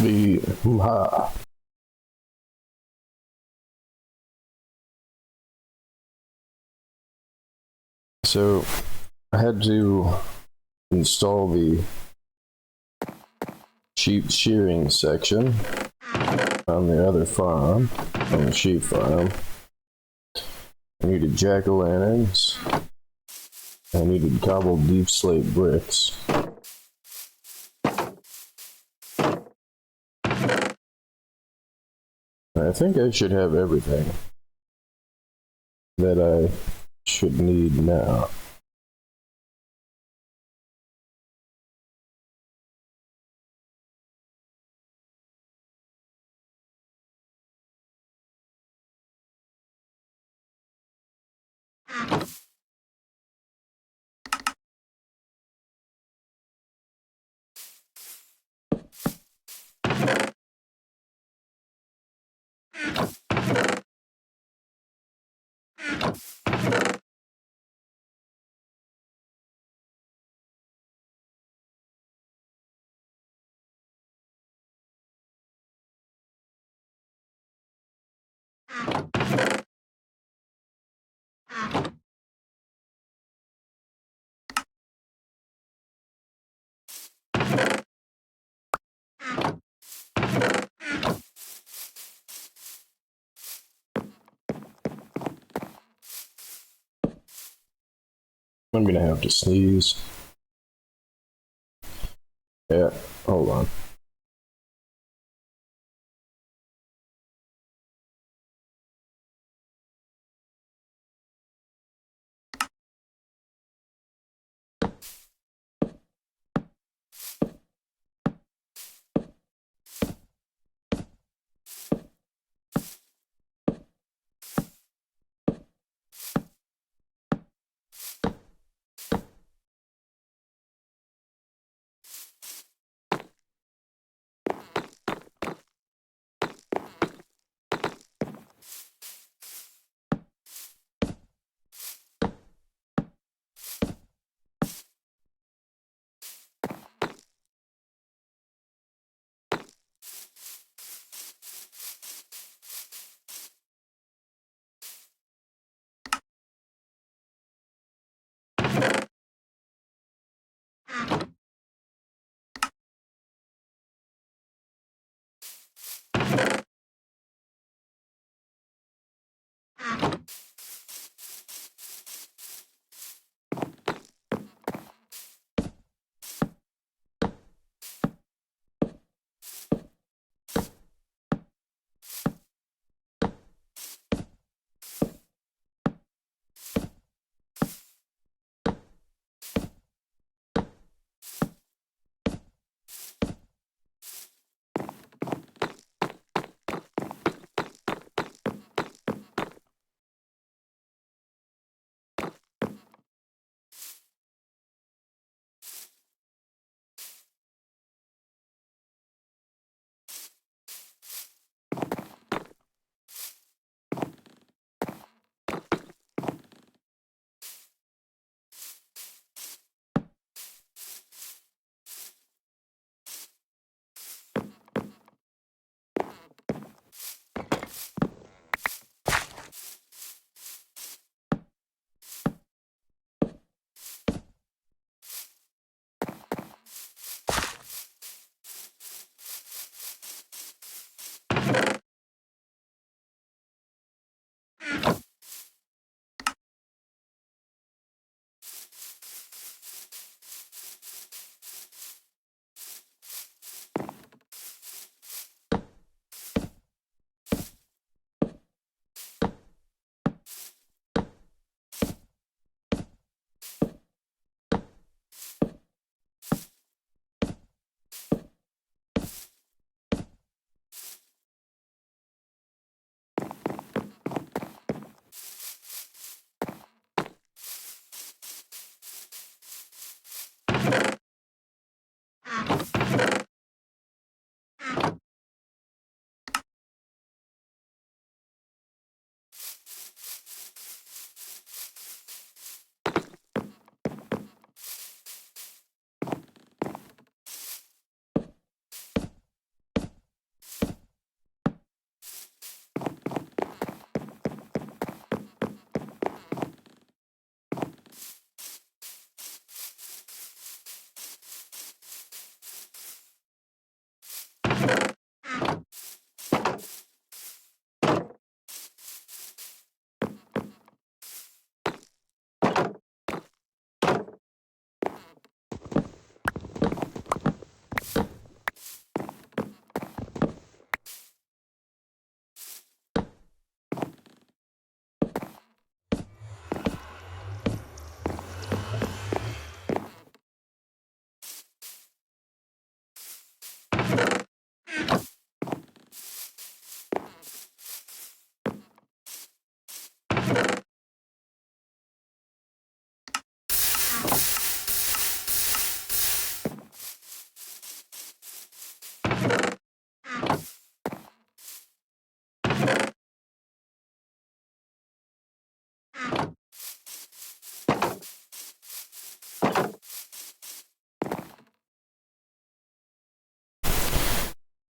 The So I had to install the sheep shearing section on the other farm, on the sheep farm. I needed jack-o'-lanterns. I needed cobbled deep slate bricks. I think I should have everything that I should need now. I'm gonna have to sneeze. Yeah, hold on.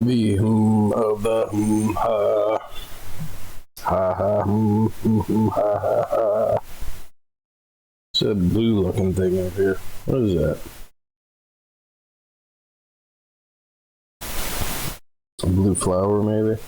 The of the ha. Ha ha ha ha ha. It's a blue looking thing up here. What is that? A blue flower, maybe?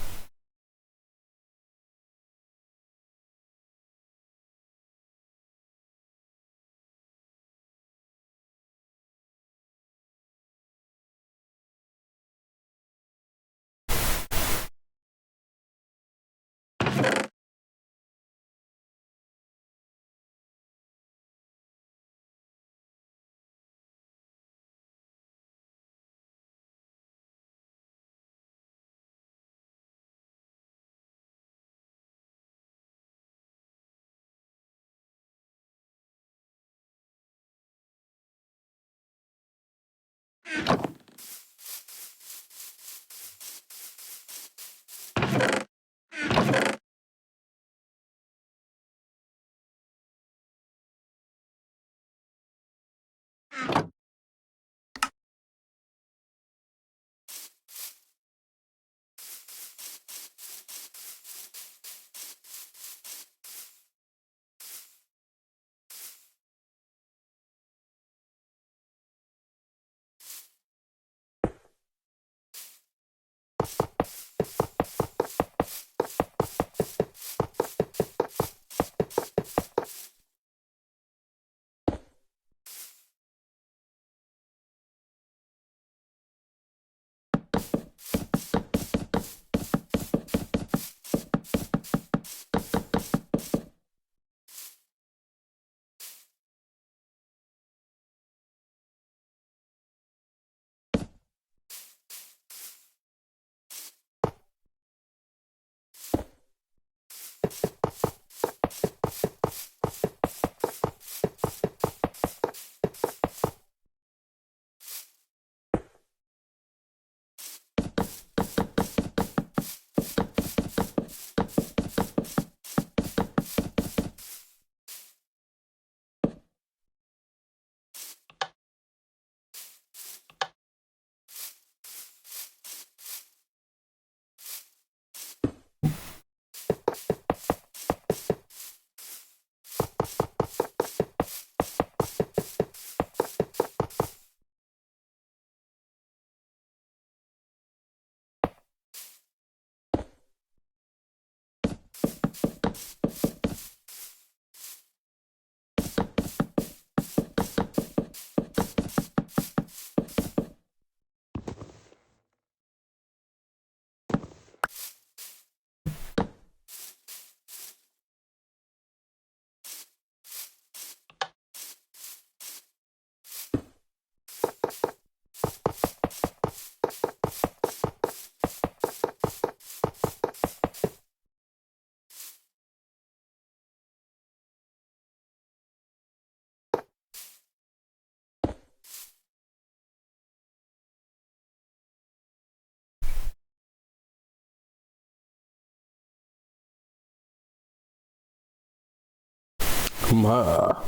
Ha.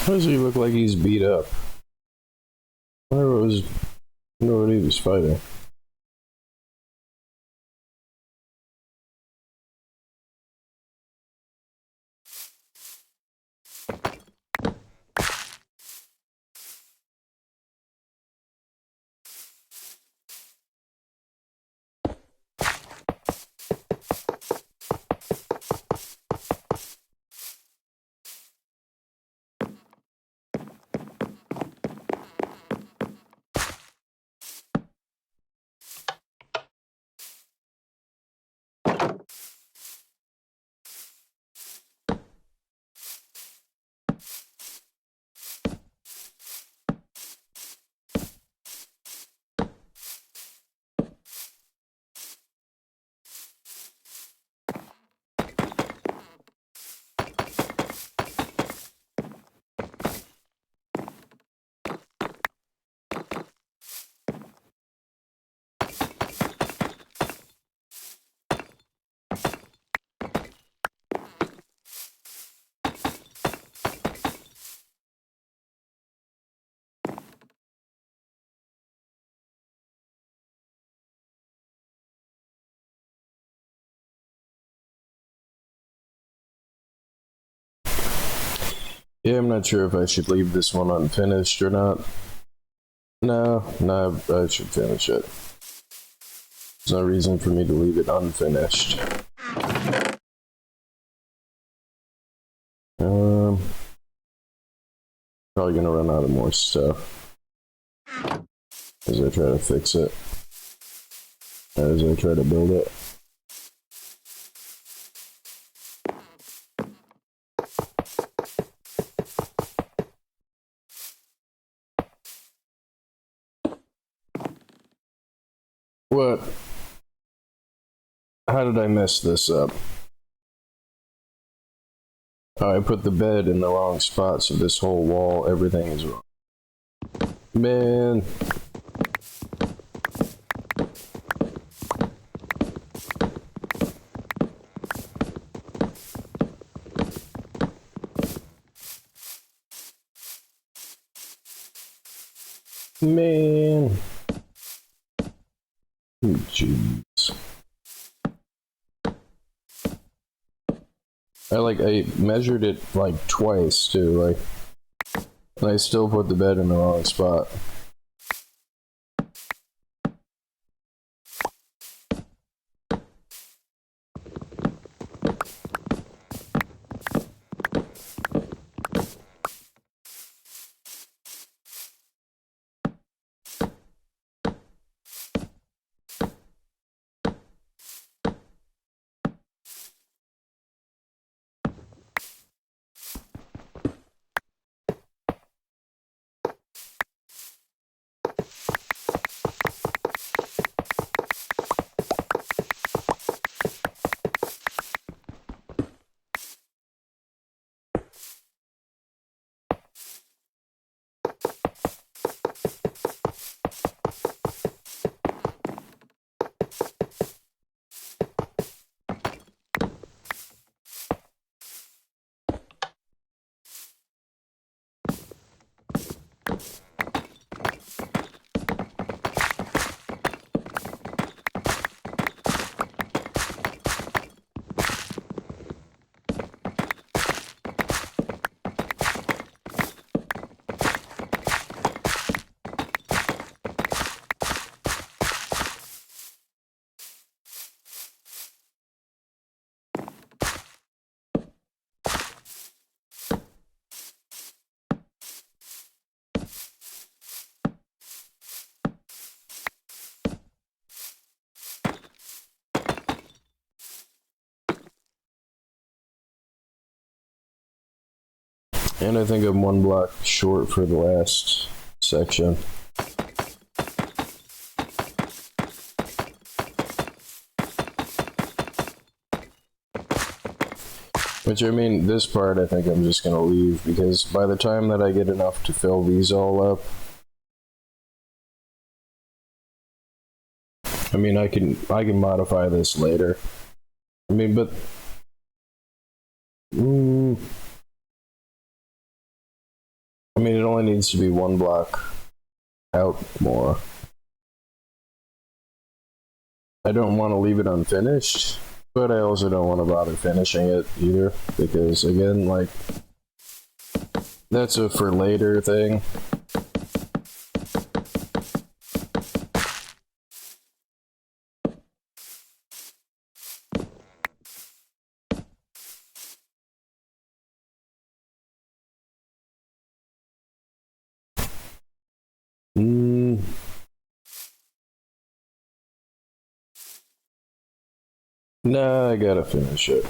Why does he look like he's beat up? I wonder what he was fighting. Yeah, I'm not sure if I should leave this one unfinished or not. No, I should finish it. There's no reason for me to leave it unfinished. Probably gonna run out of more stuff as I try to fix it, as I try to build it. What? How did I mess this up? Oh, I put the bed in the wrong spot, so this whole wall, everything is wrong. Man. Man. Jeez. I measured it like twice too, like, and I still put the bed in the wrong spot. And I think I'm one block short for the last section. Which, I mean, this part I think I'm just gonna leave, because by the time that I get enough to fill these all up, I mean, I can modify this later. I mean, but I mean, it only needs to be one block out more. I don't want to leave it unfinished, but I also don't want to bother finishing it either, because again, like, that's a for later thing. Nah, I gotta finish it.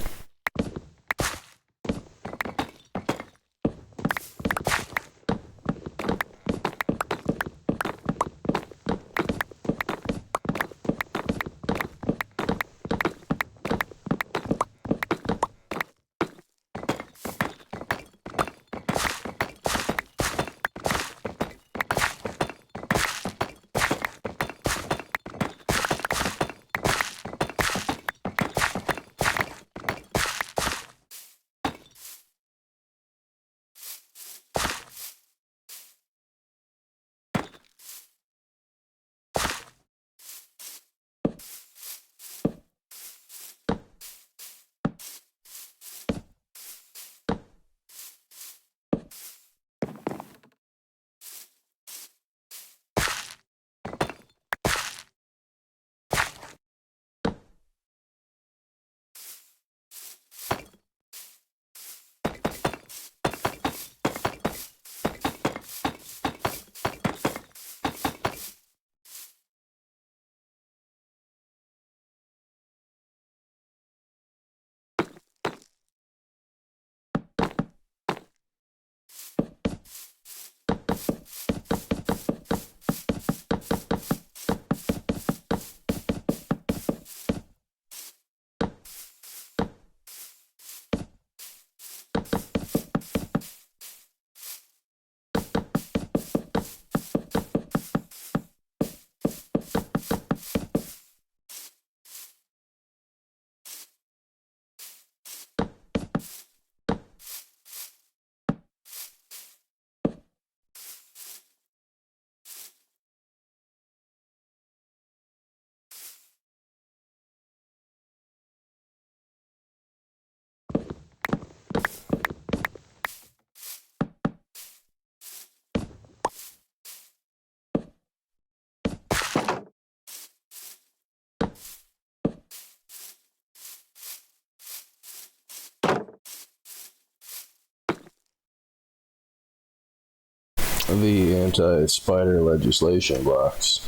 the anti-spider legislation blocks.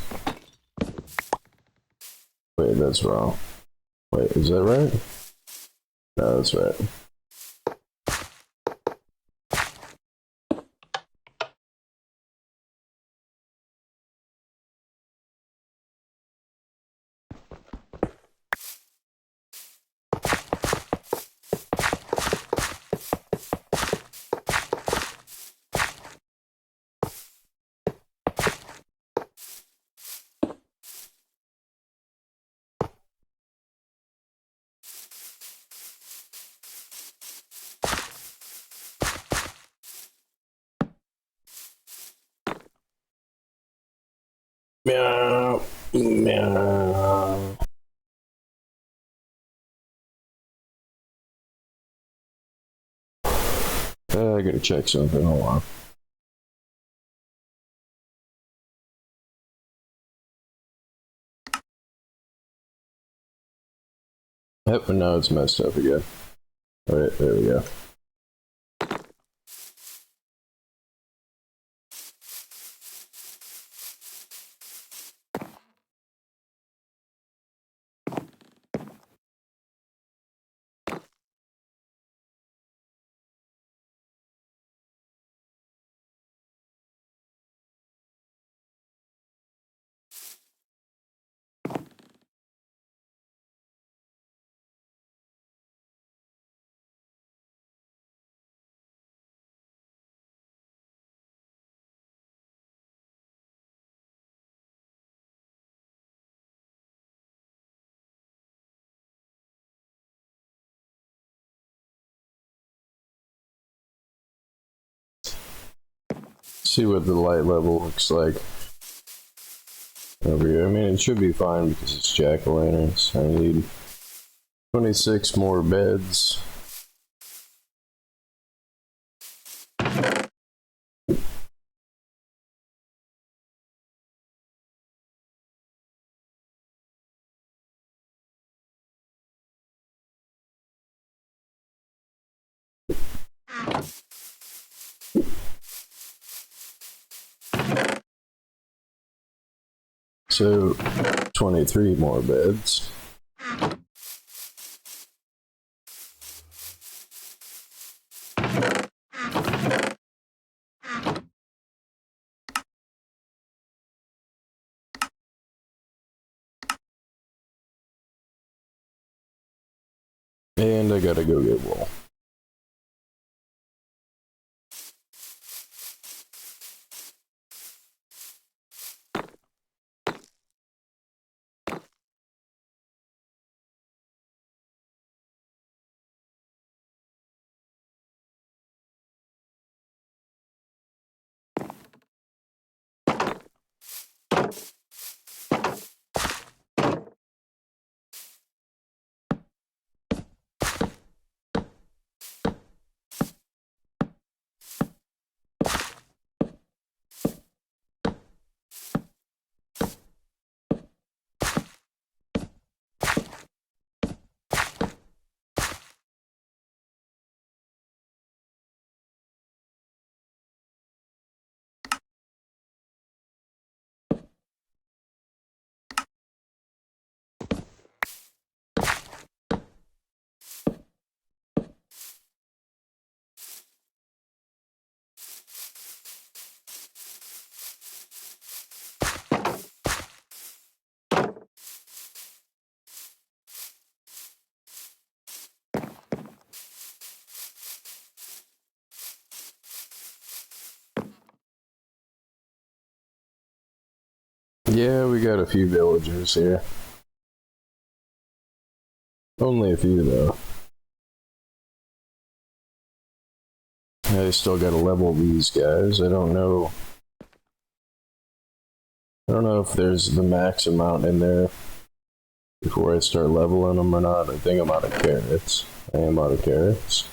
Wait, that's wrong. Wait, is that right? No, that's right. Meow, meow. I gotta check something. Hold on. Yep, and now it's messed up again. Alright, there we go. See what the light level looks like over here. I mean, it should be fine because it's jack-o'-lanterns. I need 26 more beds. So, 23 more beds. And I gotta go get wool. Yeah, we got a few villagers here. Only a few, though. I still gotta level these guys. I don't know. I don't know if there's the max amount in there before I start leveling them or not. I think I'm out of carrots. I am out of carrots.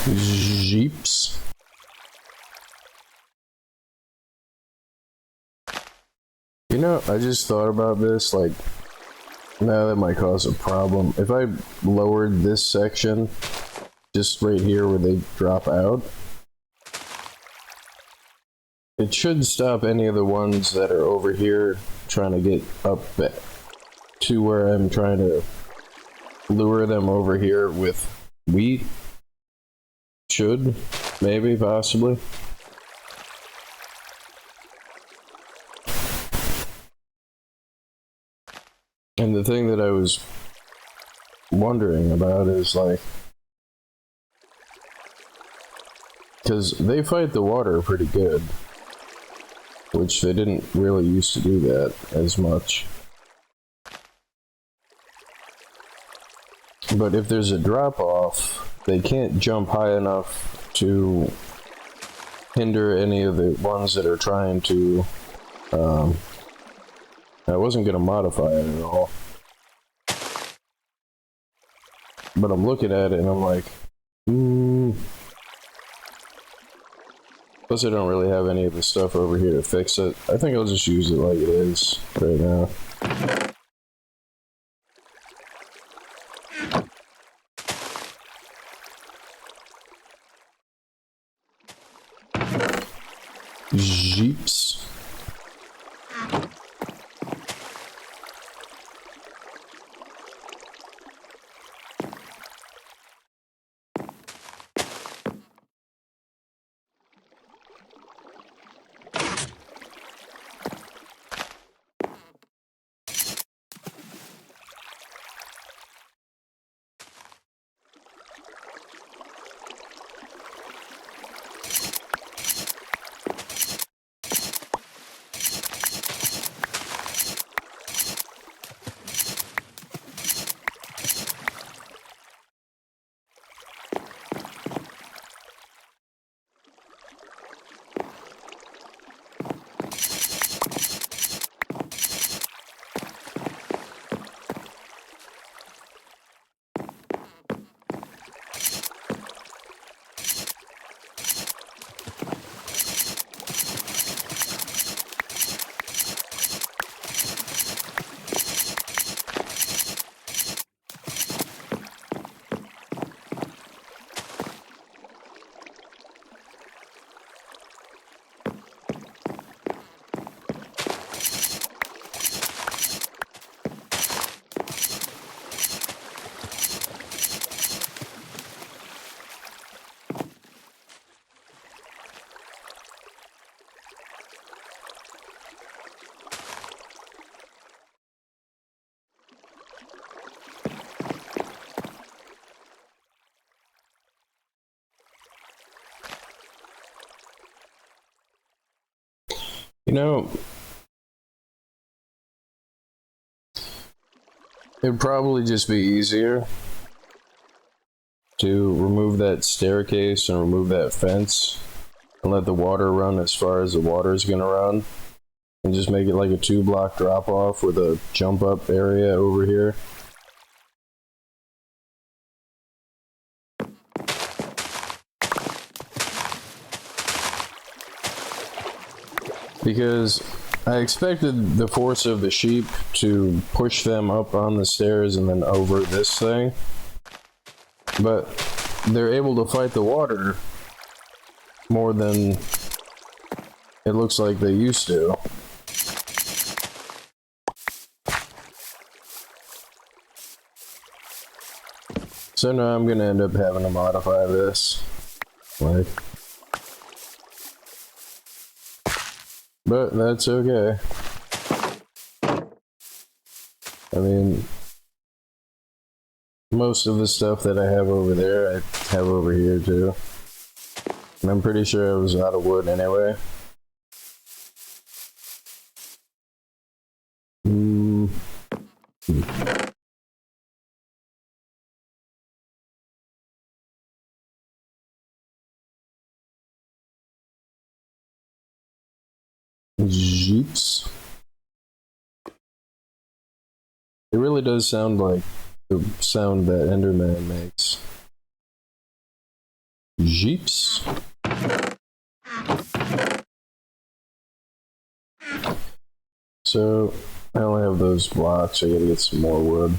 Zheeps. You know, I just thought about this, like, now that might cause a problem. If I lowered this section, just right here where they drop out, it should stop any of the ones that are over here trying to get up to where I'm trying to lure them over here with wheat. Should, maybe, possibly. And the thing that I was wondering about is, like, because they fight the water pretty good, which they didn't really used to do that as much. But if there's a drop-off, they can't jump high enough to hinder any of the ones that are trying to, I wasn't going to modify it at all. But I'm looking at it and I'm like, plus I don't really have any of the stuff over here to fix it. I think I'll just use it like it is right now. Jeeps. You know, it'd probably just be easier to remove that staircase and remove that fence and let the water run as far as the water is going to run, and just make it like a 2-block drop off with a jump up area over here. Because I expected the force of the sheep to push them up on the stairs and then over this thing, but they're able to fight the water more than it looks like they used to. So now I'm gonna end up having to modify this, like, but that's okay. I mean, most of the stuff that I have over there, I have over here too. And I'm pretty sure it was out of wood anyway. Jeeps. It really does sound like the sound that Enderman makes. jeeps. So I only have those blocks, I gotta get some more wood.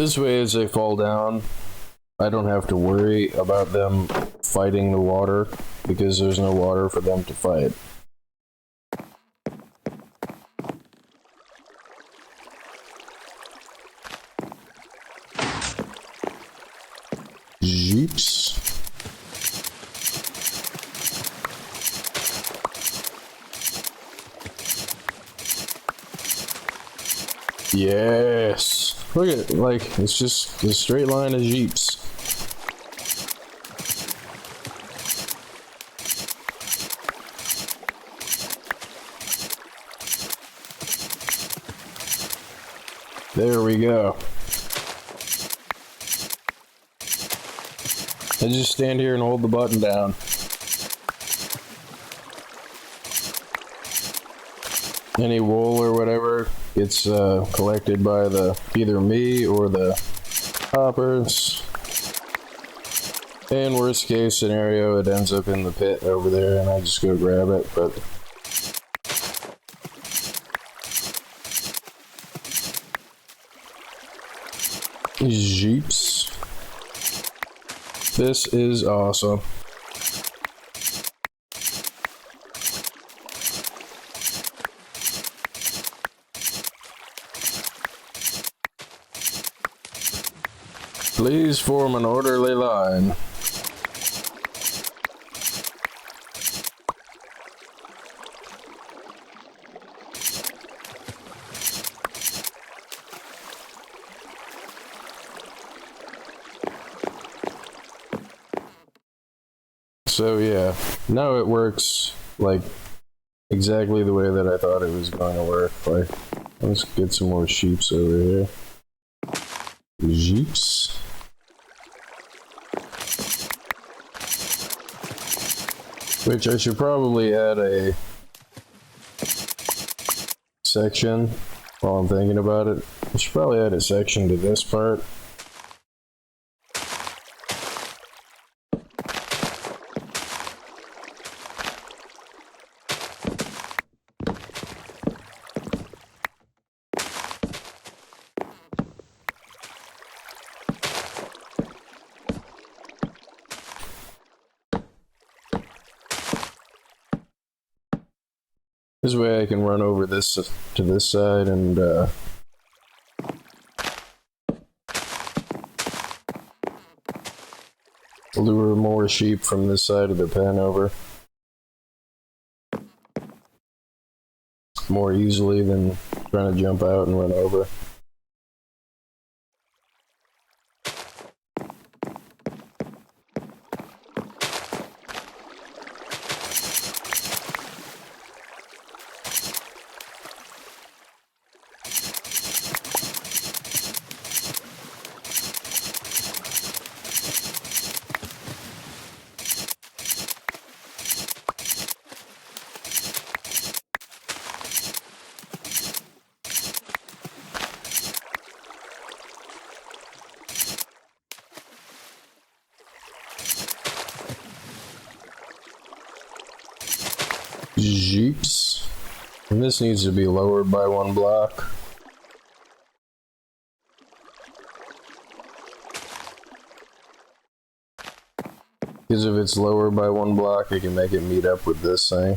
This way, as they fall down, I don't have to worry about them fighting the water because there's no water for them to fight. Zheeps. Yes. Look at, like, it's just a straight line of zheeps. There we go. I just stand here and hold the button down. Any wool or whatever gets collected by either me or the hoppers. And worst case scenario, it ends up in the pit over there and I just go grab it, but zheeps. This is awesome. Please form an orderly line. So yeah, now it works like exactly the way that I thought it was going to work. Like, let's get some more sheeps over here. Jeeps. Which I should probably add a section while I'm thinking about it. I should probably add a section to this part. This way I can run over this to this side and lure more sheep from this side of the pen over more easily than trying to jump out and run over. Jeeps. And this needs to be lowered by 1 block. Because if it's lower by 1 block, I can make it meet up with this thing.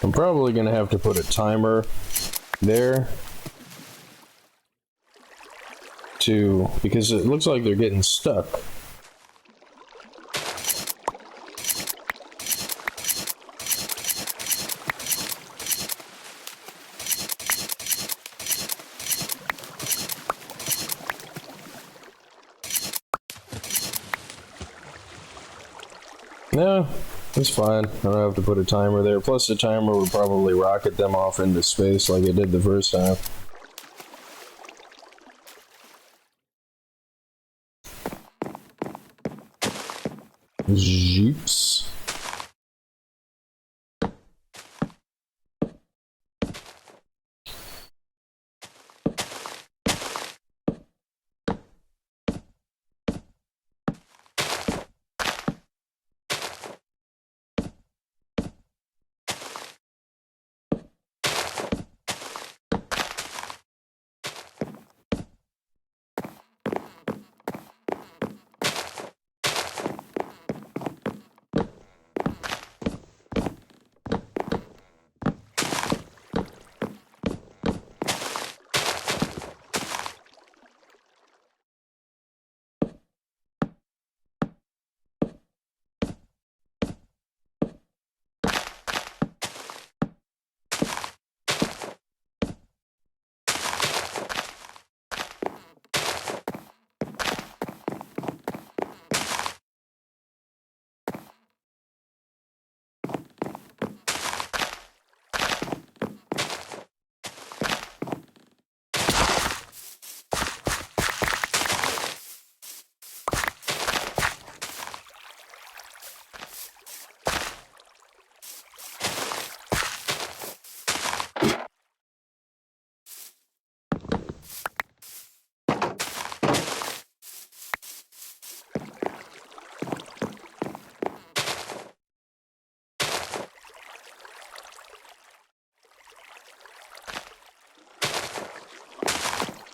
I'm probably going to have to put a timer there because it looks like they're getting stuck. No, it's fine. I don't have to put a timer there. Plus the timer would probably rocket them off into space like it did the first time. Jeeps.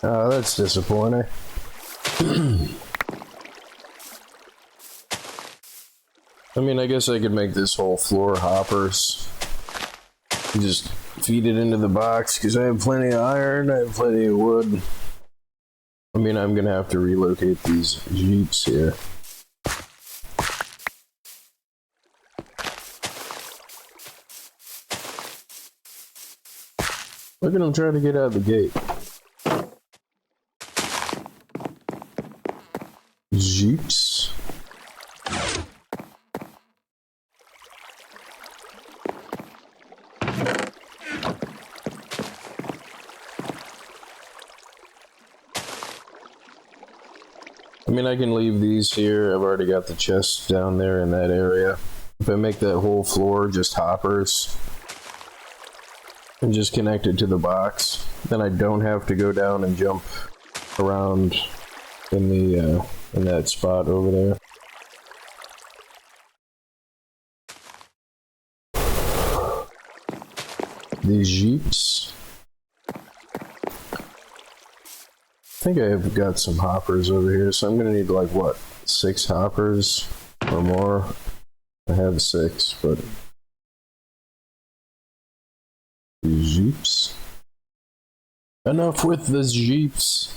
Oh, that's disappointing. I mean, I guess I could make this whole floor hoppers. Just feed it into the box, because I have plenty of iron, I have plenty of wood. I mean, I'm gonna have to relocate these jeeps here. Look at them trying to get out the gate. Jeeps. I mean, I can leave these here. I've already got the chests down there in that area. If I make that whole floor just hoppers and just connect it to the box, then I don't have to go down and jump around in the in that spot over there. These jeeps. I think I've got some hoppers over here, so I'm gonna need like what, 6 hoppers or more. I have 6, but these jeeps. Enough with the jeeps.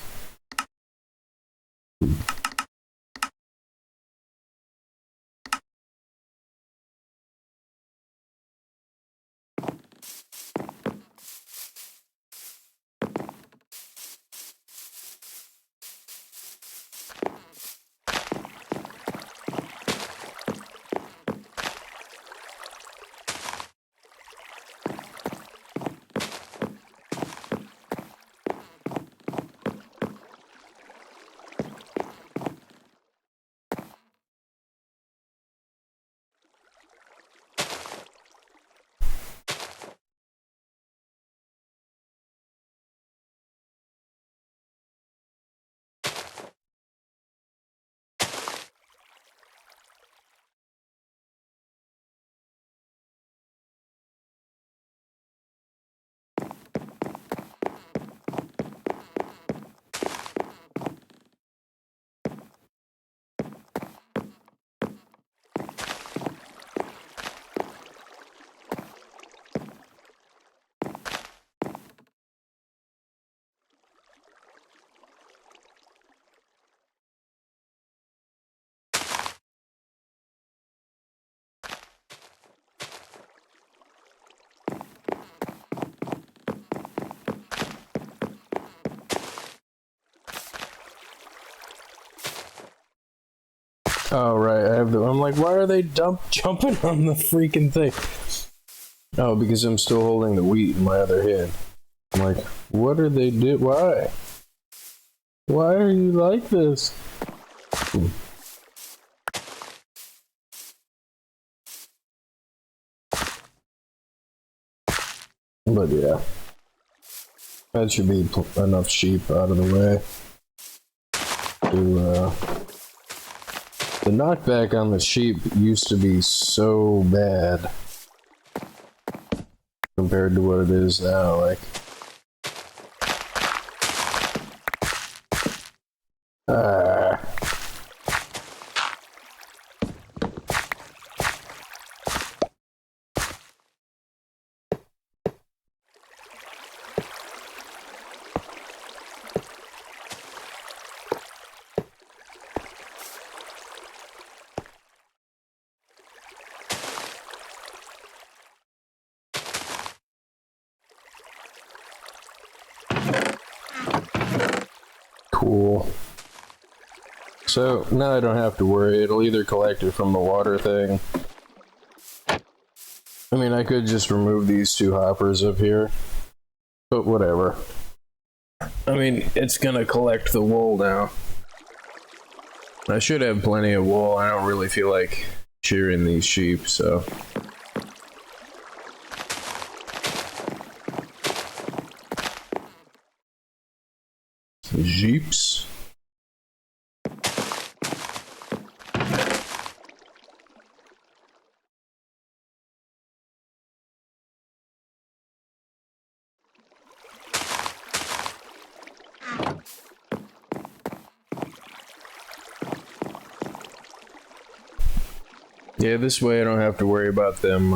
Oh, right, I have the, I'm like, why are they jumping on the freaking thing? Oh, because I'm still holding the wheat in my other hand. I'm like, what are they do? Why? Why are you like this? But yeah, that should be enough sheep out of the way to, the knockback on the sheep used to be so bad compared to what it is now, like, cool. So now I don't have to worry, it'll either collect it from the water thing. I mean, I could just remove these 2 hoppers up here, but whatever. I mean, it's gonna collect the wool now. I should have plenty of wool. I don't really feel like shearing these sheep, so. Jeeps. Yeah, this way I don't have to worry about them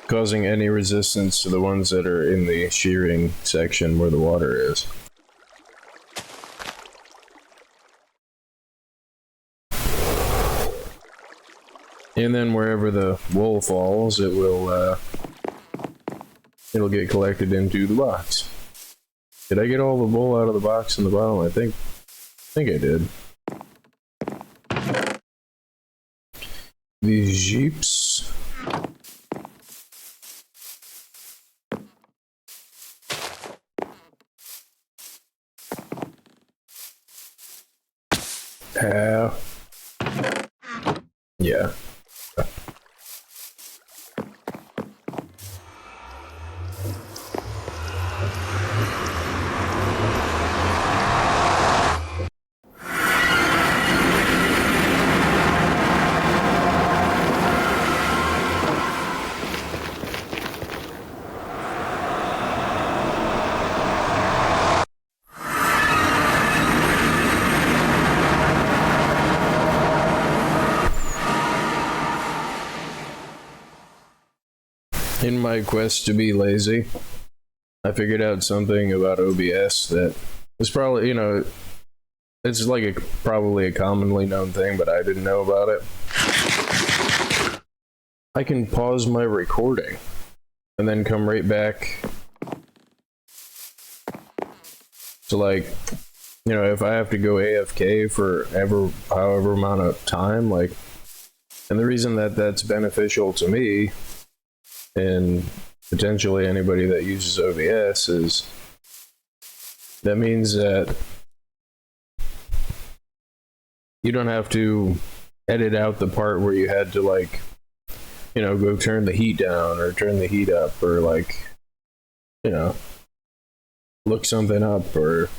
causing any resistance to the ones that are in the shearing section where the water is. And then wherever the wool falls, it will, it'll get collected into the box. Did I get all the wool out of the box in the bottom? I think I did. These jeeps. Yeah. In my quest to be lazy, I figured out something about OBS that is probably, you know, it's like probably a commonly known thing, but I didn't know about it. I can pause my recording and then come right back to, like, you know, if I have to go AFK for however amount of time, like, and the reason that that's beneficial to me and potentially anybody that uses OBS is that means that you don't have to edit out the part where you had to, like, you know, go turn the heat down or turn the heat up or, like, you know, look something up or...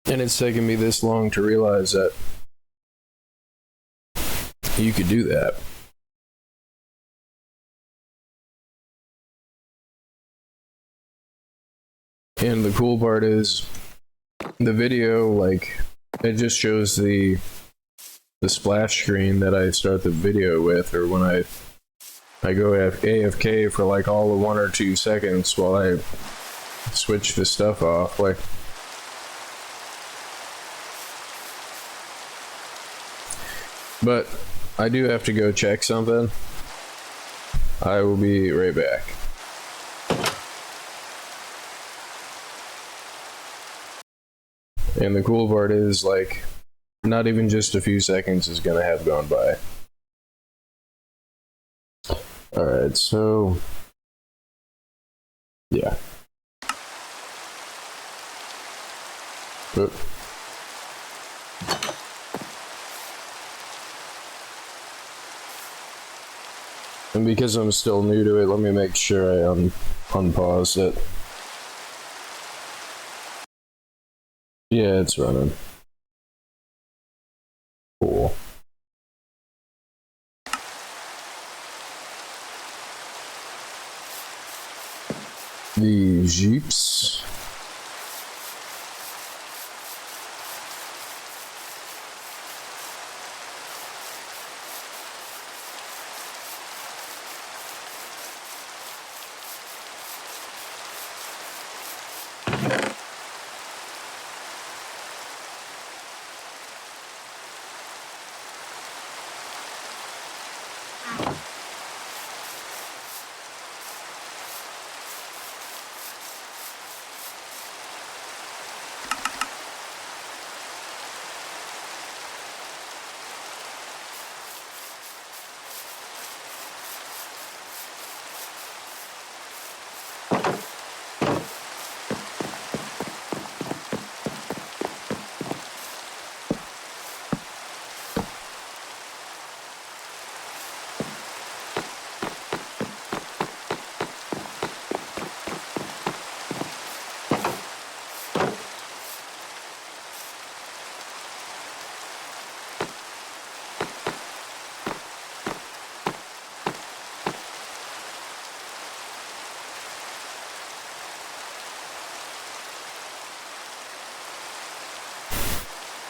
And it's taken me this long to realize that you could do that. And the cool part is the video, like, it just shows the splash screen that I start the video with, or when I go AFK for like all of 1 or 2 seconds while I switch the stuff off, like. But I do have to go check something. I will be right back. And the cool part is, like, not even just a few seconds is gonna have gone by. Alright, so... yeah. Oop. And because I'm still new to it, let me make sure I unpause it. Yeah, it's running. Cool. The jeeps.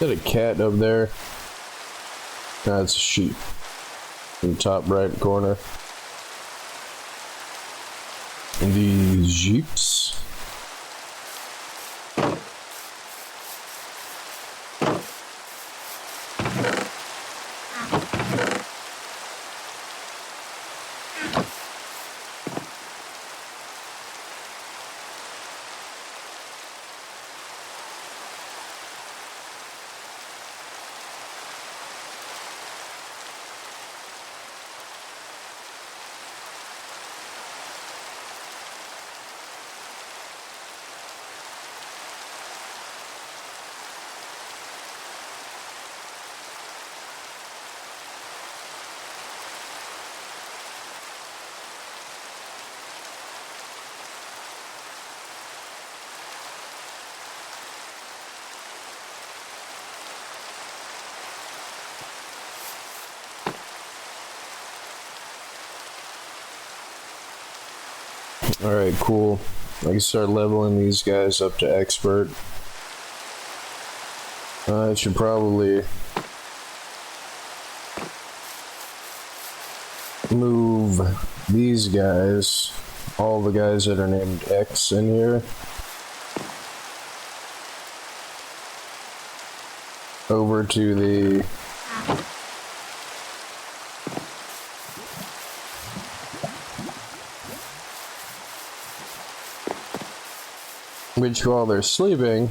that a cat up there? No, it's a sheep. In the top right corner. The zheeps. Alright, cool. I can start leveling these guys up to expert. I should probably move these guys, all the guys that are named X in here, over to the which, while they're sleeping,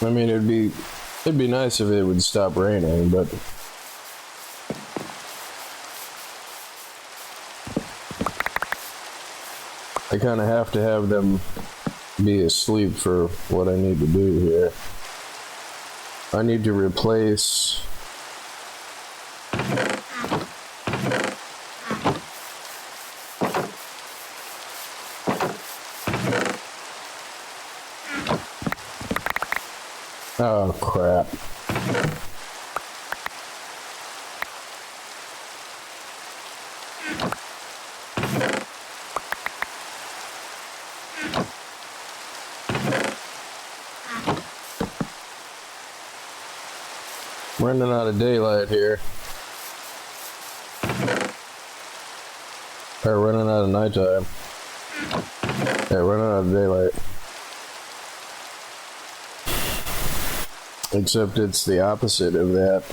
I mean, it'd be nice if it would stop raining, but I kind of have to have them be asleep for what I need to do here. I need to replace oh crap. Running out of daylight here. Or running out of nighttime. Yeah, running out of daylight. Except it's the opposite of that.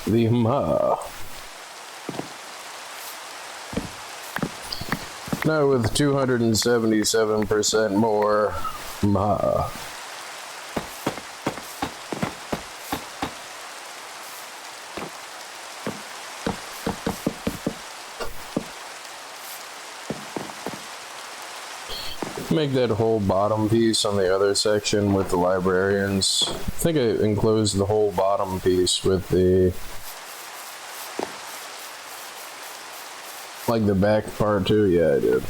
The Ma. Now with 277% more Ma. Make that whole bottom piece on the other section with the librarians. I think I enclosed the whole bottom piece with the like the back part too. Yeah, I did.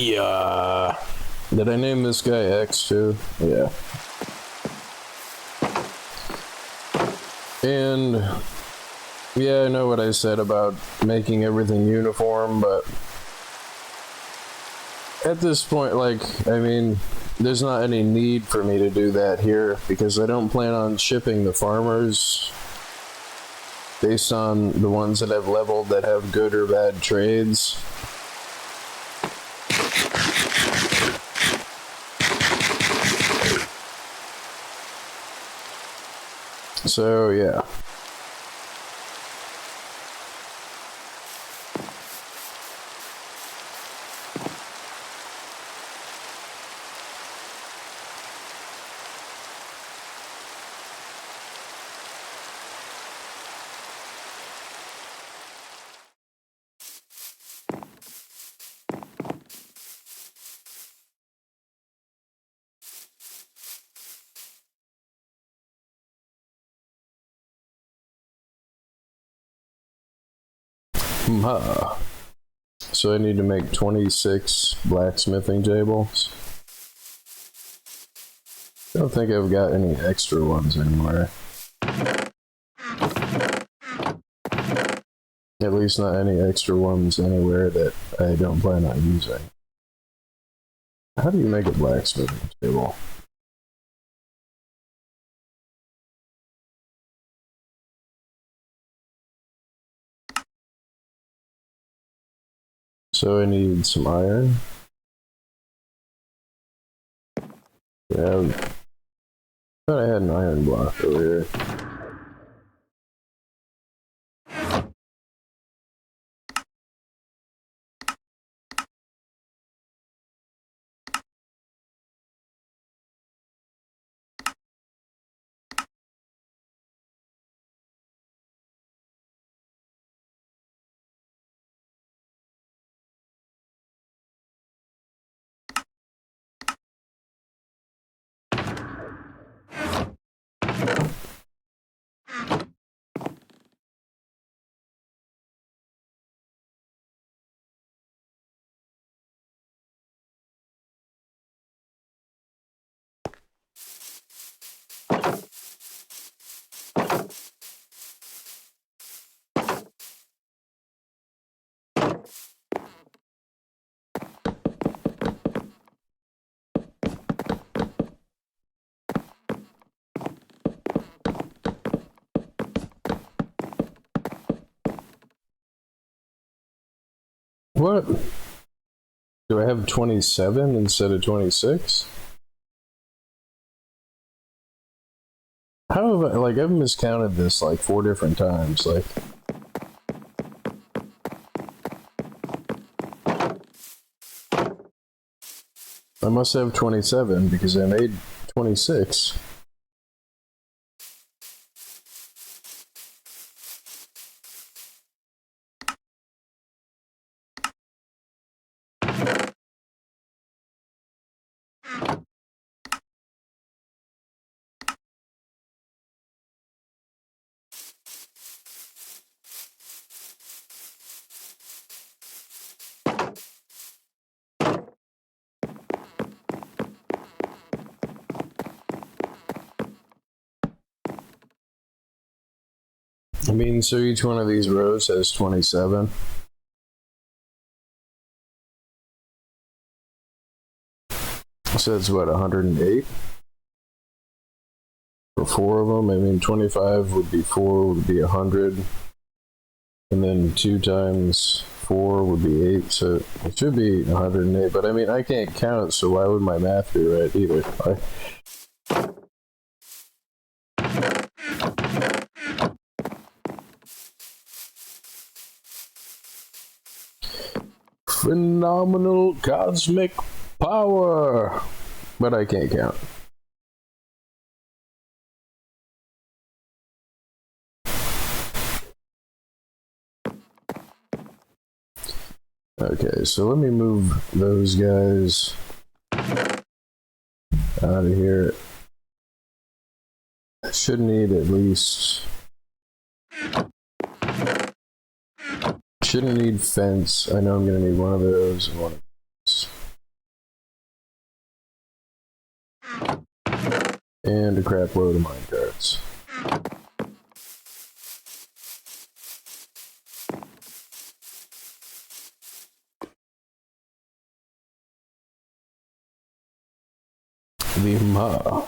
Yeah. Did I name this guy X too? Yeah. And yeah, I know what I said about making everything uniform, but at this point, like, I mean, there's not any need for me to do that here because I don't plan on shipping the farmers based on the ones that I've leveled that have good or bad trades. So, yeah. So I need to make 26 blacksmithing tables. I don't think I've got any extra ones anywhere. At least not any extra ones anywhere that I don't plan on using. How do you make a blacksmithing table? So I need some iron. Yeah, I thought I had an iron block over here. What? Do I have 27 instead of 26? How have I, like, I've miscounted this like 4 different times, like. I must have 27 because I made 26. I mean, so each one of these rows has 27. So that's what, 108? For 4 of them, I mean, 25 would be 4, would be 100. And then 2 times 4 would be 8, so it should be 108. But I mean, I can't count, so why would my math be right either? Phenomenal cosmic power! But I can't count. Okay, so let me move those guys out of here. I should need at least... Shouldn't need fence. I know I'm gonna need one of those and one of those. and a crap load of minecarts. The Ma.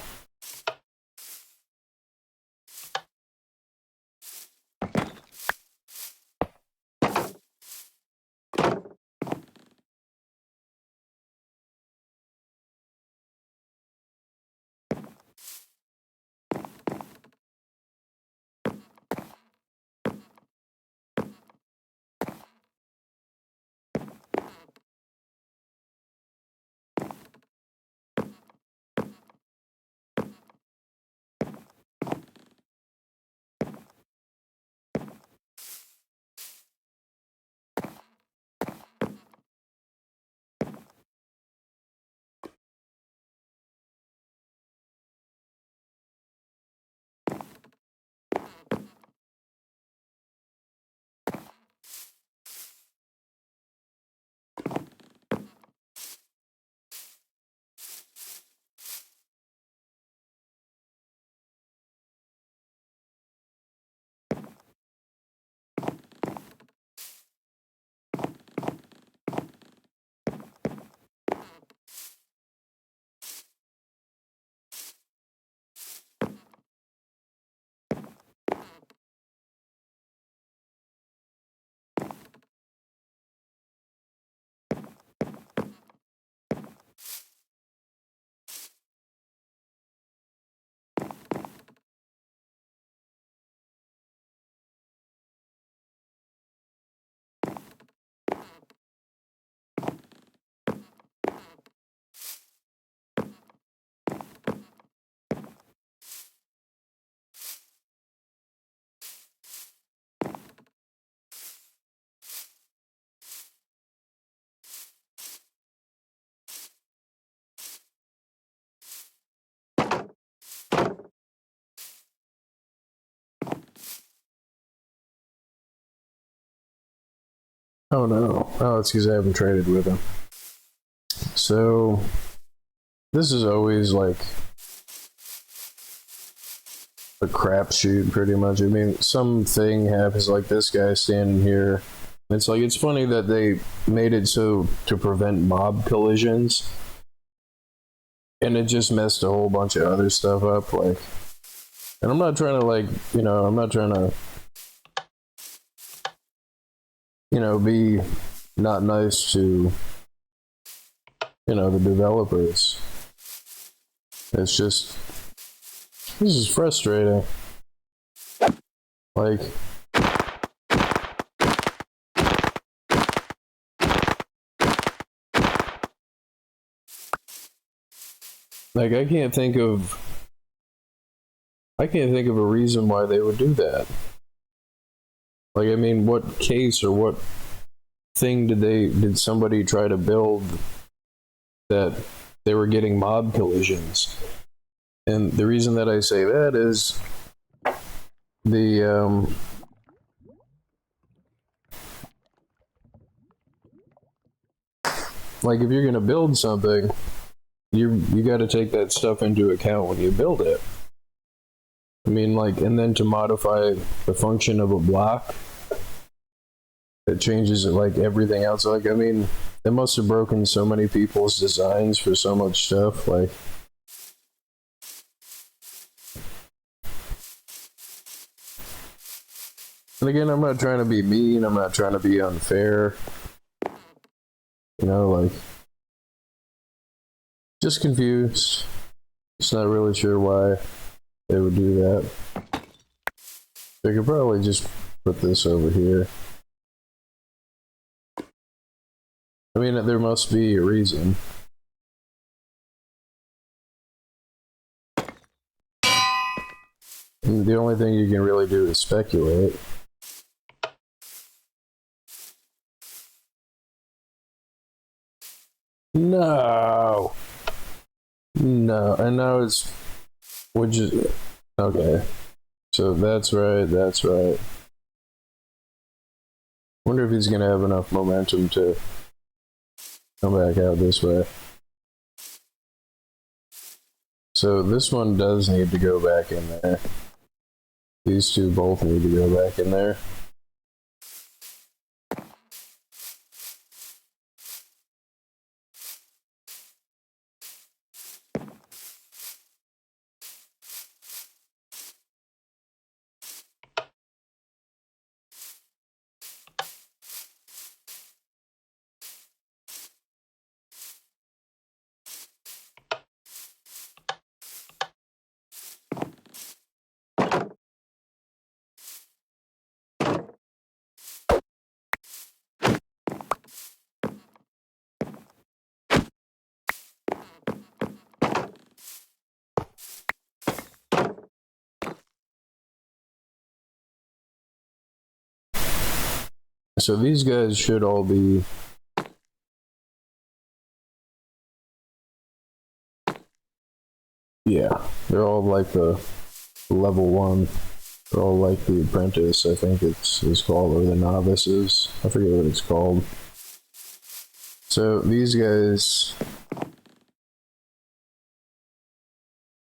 Oh no. Oh, it's because I haven't traded with him. So, this is always like a crapshoot, pretty much. I mean, something happens like this guy standing here. It's like, it's funny that they made it so to prevent mob collisions. And it just messed a whole bunch of other stuff up. Like, and I'm not trying to, like, I'm not trying to, be not nice to, the developers. It's just, this is frustrating. Like, I can't think of a reason why they would do that. Like, I mean, what case or what thing did somebody try to build that they were getting mob collisions? And the reason that I say that is the like, if you're gonna build something, you got to take that stuff into account when you build it. I mean, like, and then to modify the function of a block, it changes it, like, everything else. Like, I mean, it must have broken so many people's designs for so much stuff. Like, and again, I'm not trying to be mean. I'm not trying to be unfair. Like, just confused. Just not really sure why they would do that. They could probably just put this over here. I mean, there must be a reason. And the only thing you can really do is speculate. No. No, and now it's, okay. So that's right, that's right. Wonder if he's gonna have enough momentum to come back out this way. So this one does need to go back in there. These two both need to go back in there. So these guys should all be they're all like the level 1. They're all like the apprentice, I think it's called, or the novices. I forget what it's called. So these guys,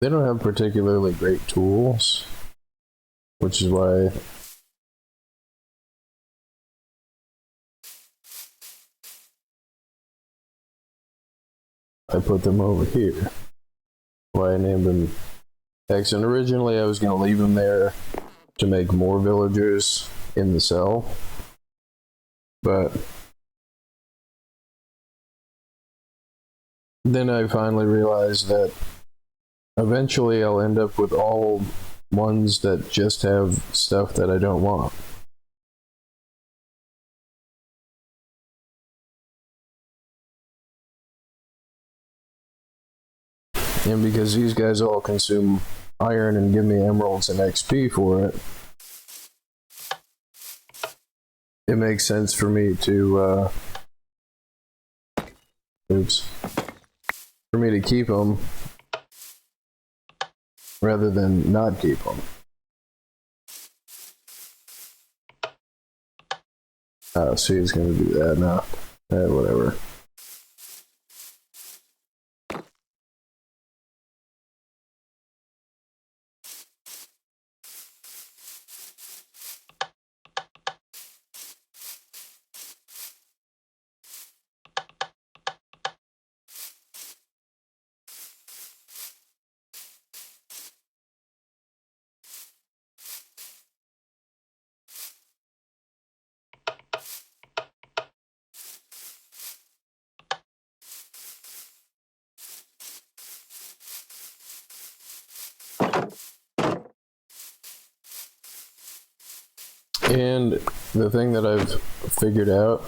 they don't have particularly great tools, which is why I put them over here. Why I named them X. And originally I was going to leave them there to make more villagers in the cell, but then I finally realized that eventually I'll end up with all ones that just have stuff that I don't want. And because these guys all consume iron and give me emeralds and XP for it, it makes sense for me to for me to keep them rather than not keep them. So he's gonna do that now. Whatever. And the thing that I've figured out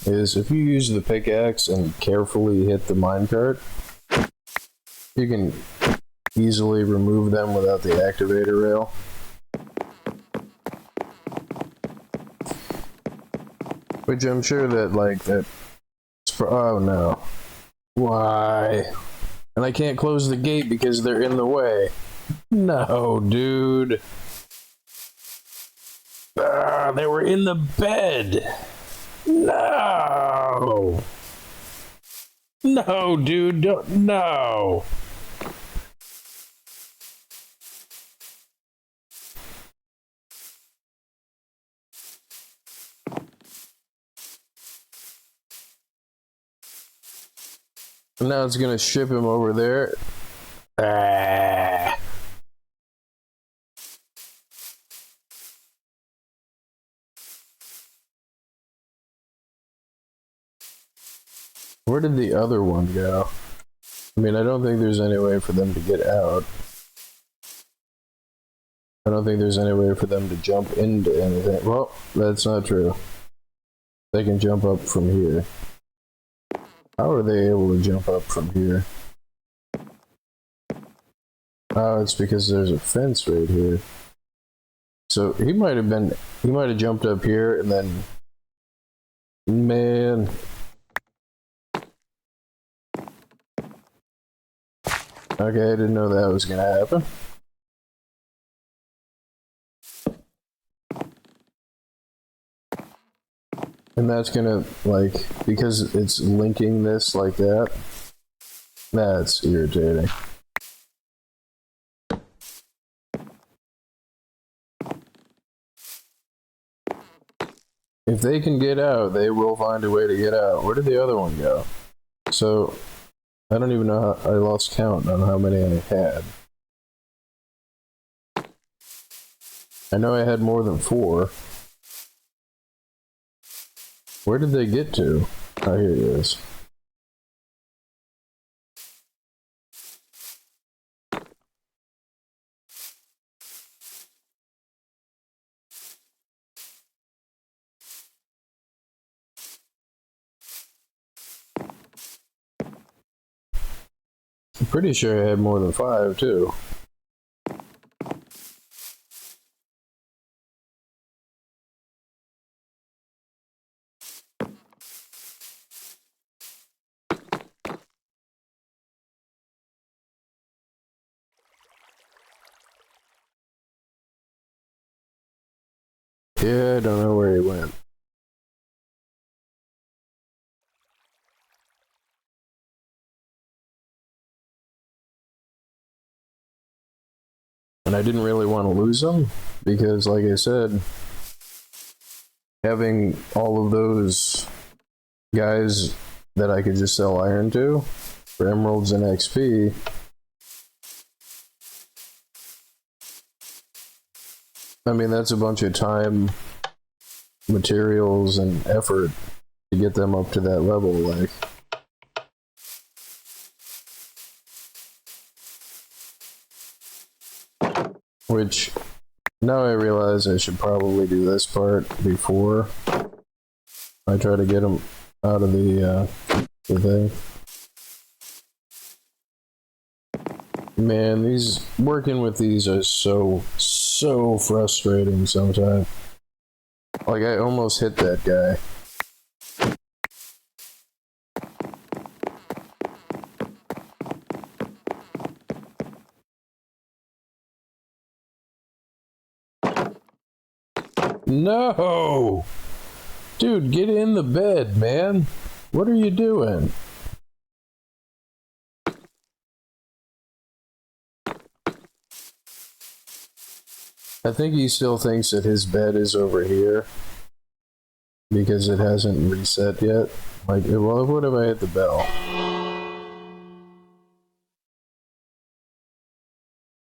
is if you use the pickaxe and carefully hit the minecart, you can easily remove them without the activator rail. Which I'm sure that, like, oh no. Why? And I can't close the gate because they're in the way. No, dude. They were in the bed. No. No, dude. Don't, no. Now it's gonna ship him over there. Where did the other one go? I mean, I don't think there's any way for them to get out. I don't think there's any way for them to jump into anything. Well, that's not true. They can jump up from here. How are they able to jump up from here? Oh, it's because there's a fence right here. So he might have jumped up here and then, man. Okay, I didn't know that was gonna happen. And that's gonna, like, because it's linking this like that, that's irritating. if they can get out, they will find a way to get out. Where did the other one go? So, I don't even know how, I lost count on how many I had. I know I had more than 4. Where did they get to? Oh, here he is. I'm pretty sure I had more than 5 too. Yeah, I don't know where he went. And I didn't really want to lose him because, like I said, having all of those guys that I could just sell iron to for emeralds and XP, I mean, that's a bunch of time, materials, and effort to get them up to that level, like. Which, now I realize I should probably do this part before I try to get them out of the thing. Man, working with these are so frustrating sometimes. Like, I almost hit that guy. No! Dude, get in the bed, man. What are you doing? I think he still thinks that his bed is over here because it hasn't reset yet. Like, well, what if I hit the bell?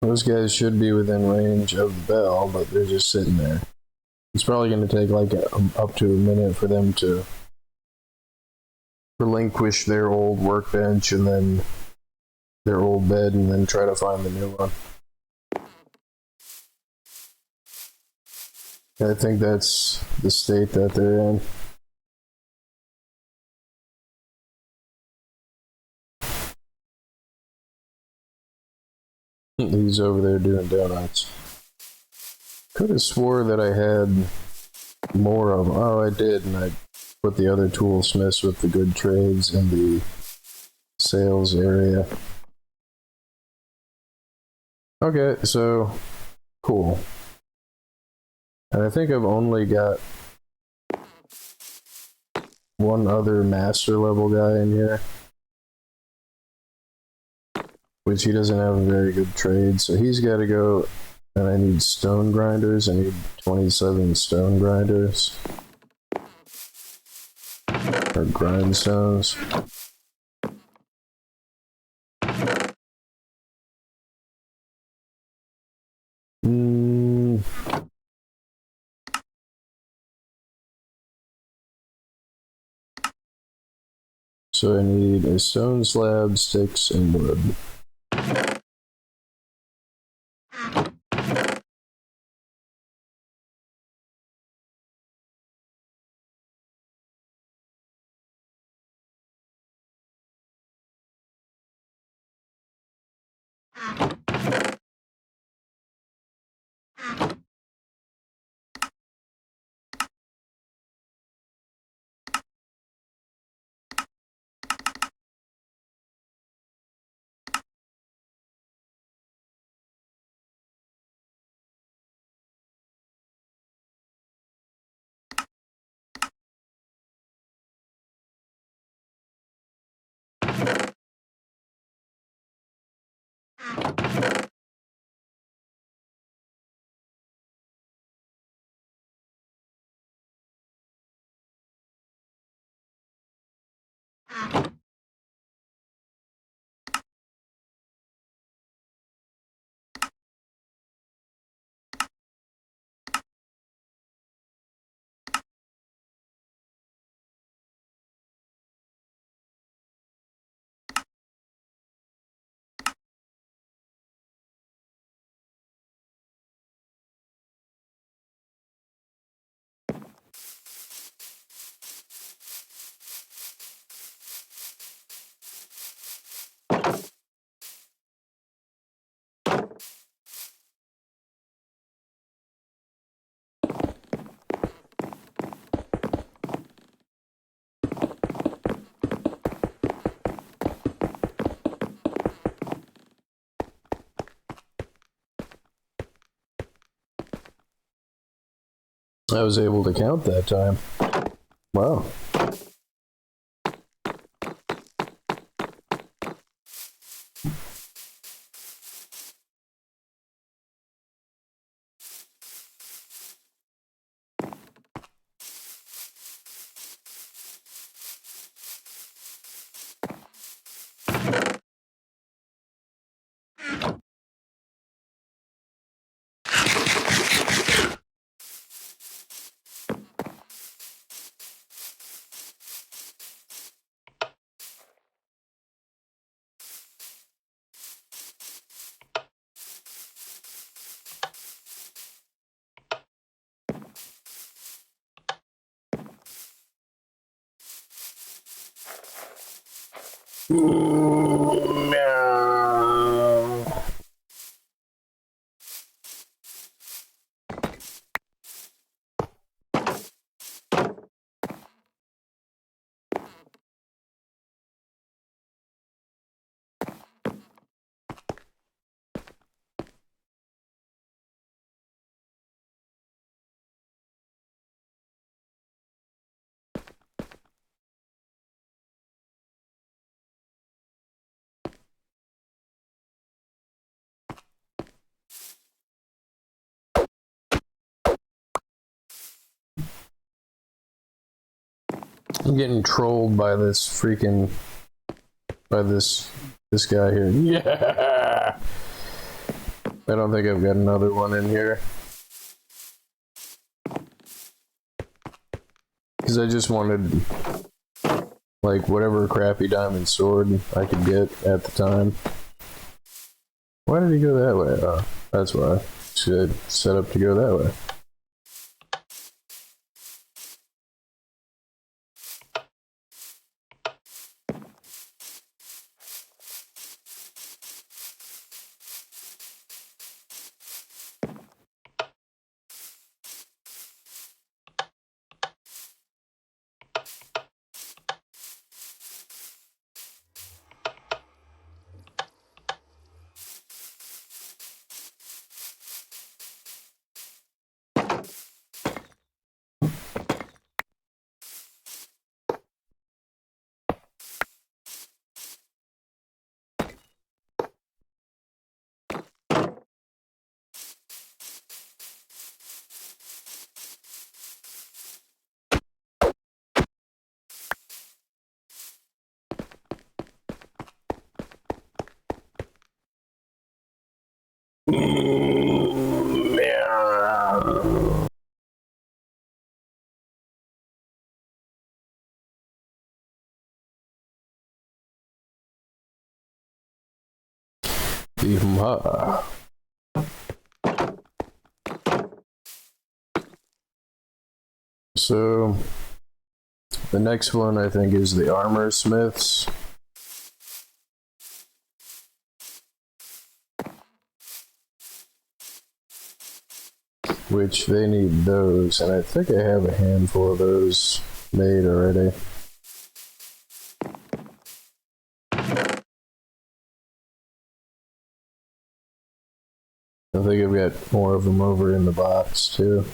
Those guys should be within range of the bell, but they're just sitting there. It's probably going to take like up to a minute for them to relinquish their old workbench and then their old bed and then try to find the new one. I think that's the state that they're in. He's over there doing donuts. Could have swore that I had more of them. Oh, I did, and I put the other toolsmiths with the good trades in the sales area. Okay, so cool. And I think I've only got one other master level guy in here, which he doesn't have a very good trade, so he's got to go. And I need stone grinders. I need 27 stone grinders. Or grindstones. So I need a stone slab, sticks, and wood. I was able to count that time. Wow. Meow. I'm getting trolled by this freaking this guy here. Yeah. I don't think I've got another one in here. Because I just wanted like whatever crappy diamond sword I could get at the time. Why did he go that way? Oh, that's why. Should set up to go that way. So the next one I think is the armor smiths, which they need those, and I think I have a handful of those made already. I think I've got more of them over in the box too.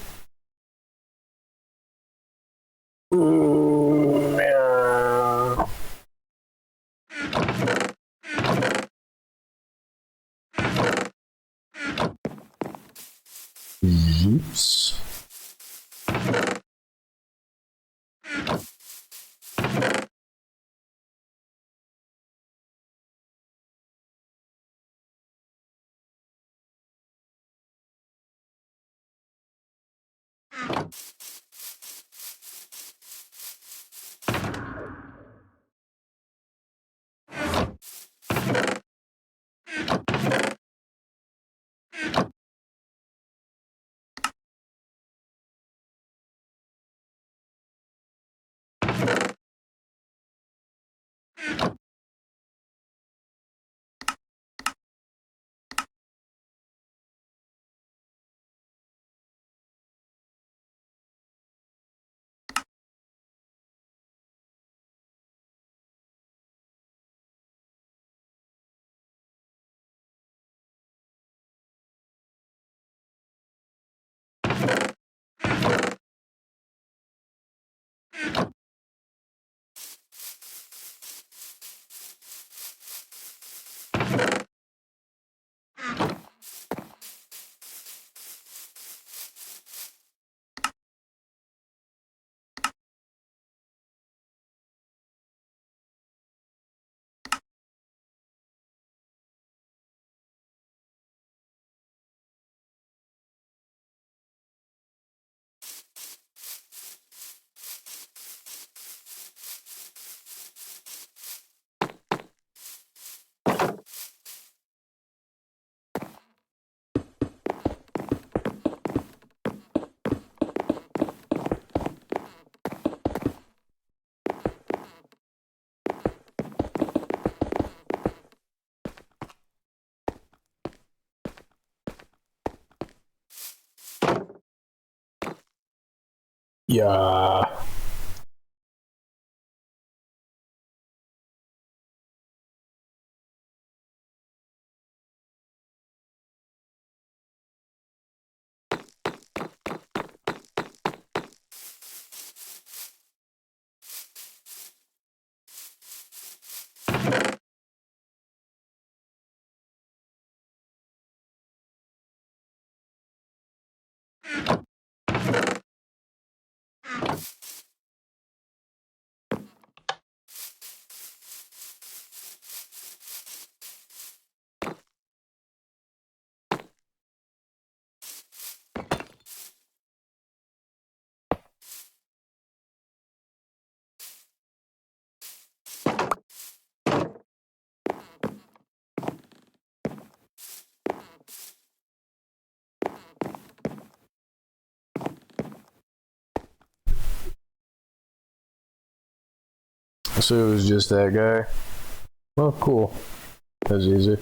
Zheeps. Yeah. So it was just that guy. Oh, cool. That's easy.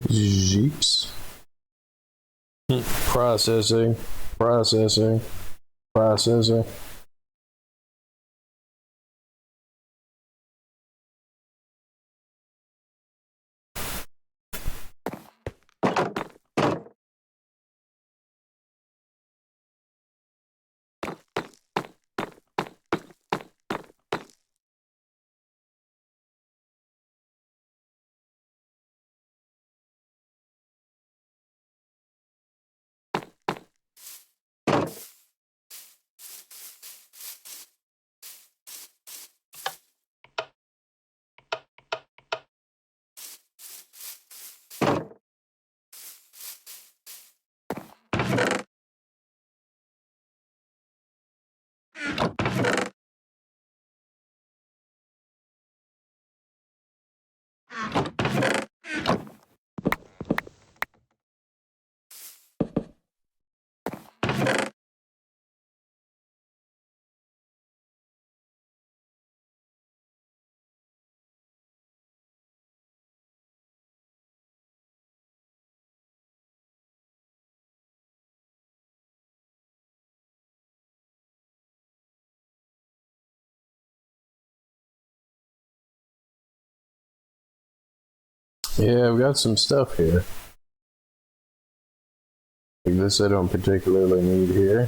Zheeps. Processing. Processing. Processing. Yeah, I've got some stuff here. Like this I don't particularly need here.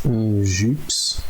Zheeps.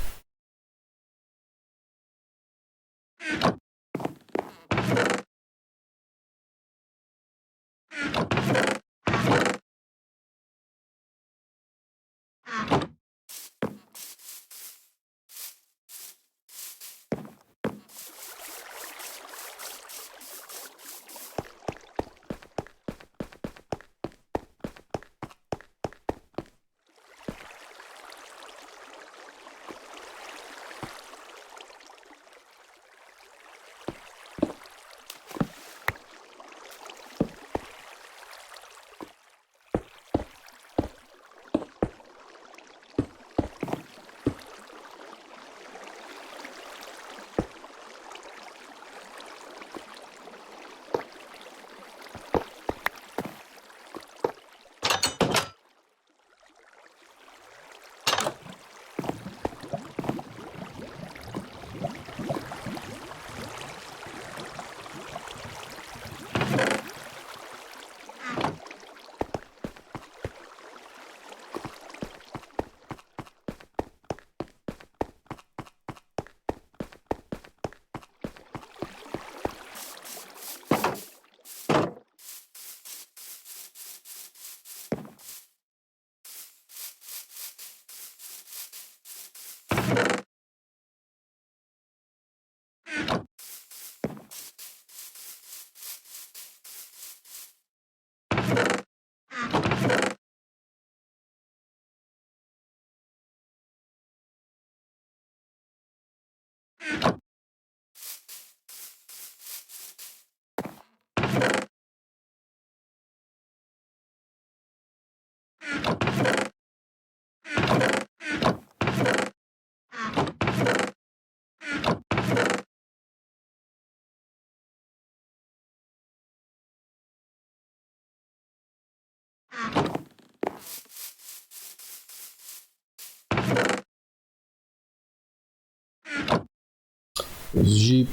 Zheep,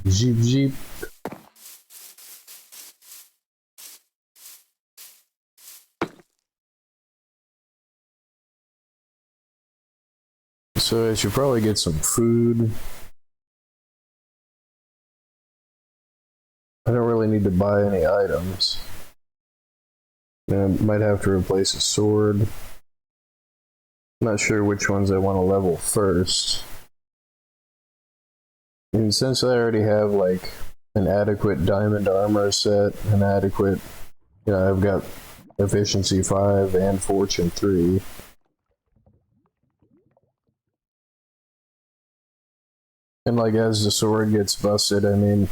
zheep, zheep. So I should probably get some food. I don't really need to buy any items. I might have to replace a sword. Not sure which ones I want to level first. And since I already have like an adequate diamond armor set, an adequate, yeah, I've got efficiency 5 and fortune 3. And like as the sword gets busted, I mean,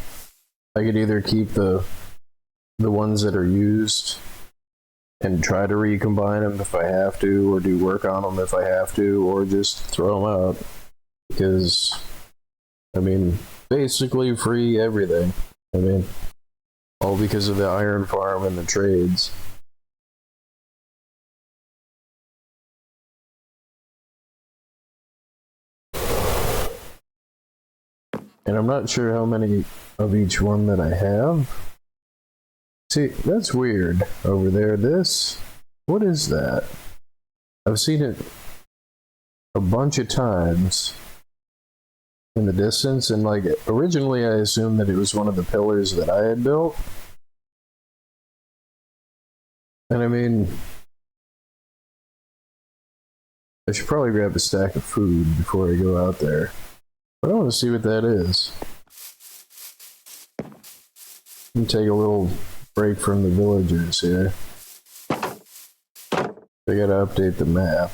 I could either keep the ones that are used and try to recombine them if I have to, or do work on them if I have to, or just throw them out. Because, I mean, basically free everything. I mean, all because of the iron farm and the trades. And I'm not sure how many of each one that I have. See, that's weird over there. What is that? I've seen it a bunch of times in the distance, and like originally I assumed that it was one of the pillars that I had built. And I mean, I should probably grab a stack of food before I go out there. But I want to see what that is. Let me take a little break from the villagers here. I gotta update the map.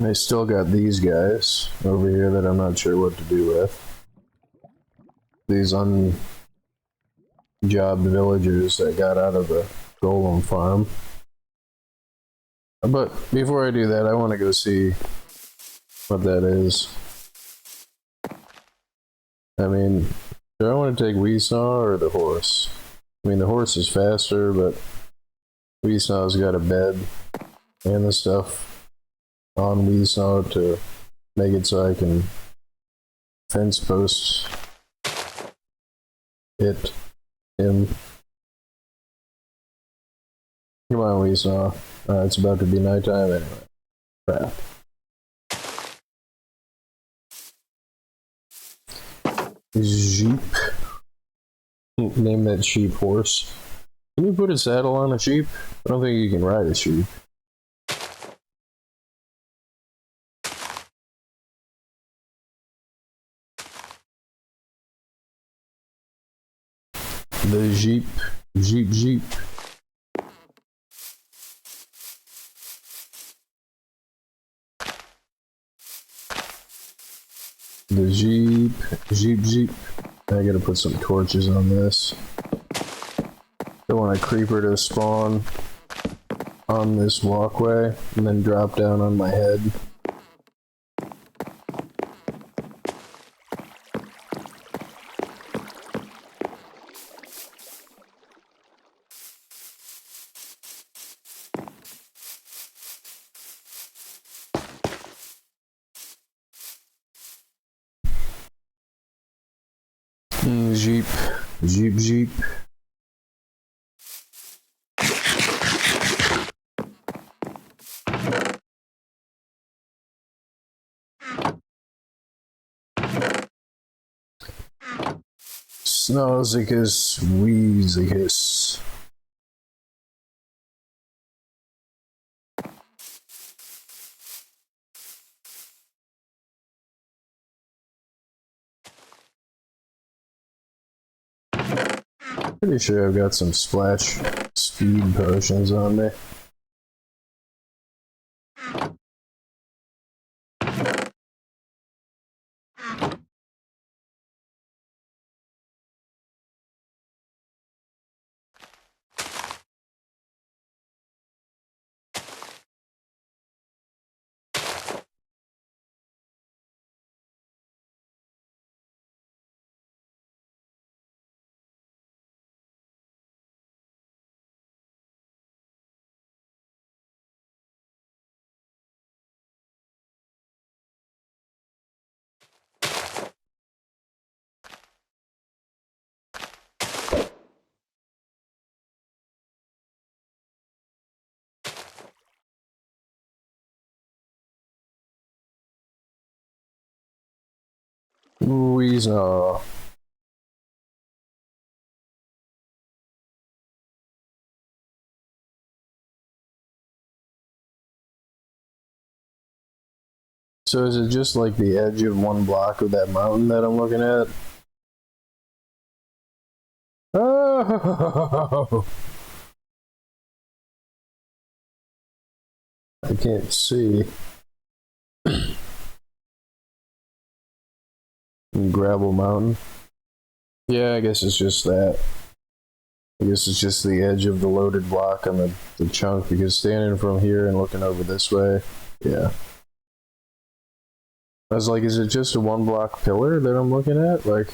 I still got these guys over here that I'm not sure what to do with. These unjobbed villagers that got out of the golem farm. But before I do that, I want to go see what that is. I mean, do I want to take Weesaw or the horse? I mean, the horse is faster, but Weesaw's got a bed and the stuff on Weesaw to make it so I can fence post him. Come on, Weesaw. It's about to be nighttime anyway. Crap. Zheep. Name that sheep horse. Can you put a saddle on a sheep? I don't think you can ride a sheep. The Zheep. Zheep. The Zheep. I gotta put some torches on this. Don't want a creeper to spawn on this walkway and then drop down on my head. Zheep. Snozicus, Weezicus. Pretty sure I've got some splash speed potions on me. Weasel. So is it just like the edge of one block of that mountain that I'm looking at? Oh! I can't see. Gravel mountain. Yeah, I guess it's just that. I guess it's just the edge of the loaded block on the chunk, because standing from here and looking over this way, yeah. I was like, is it just a one block pillar that I'm looking at? Like,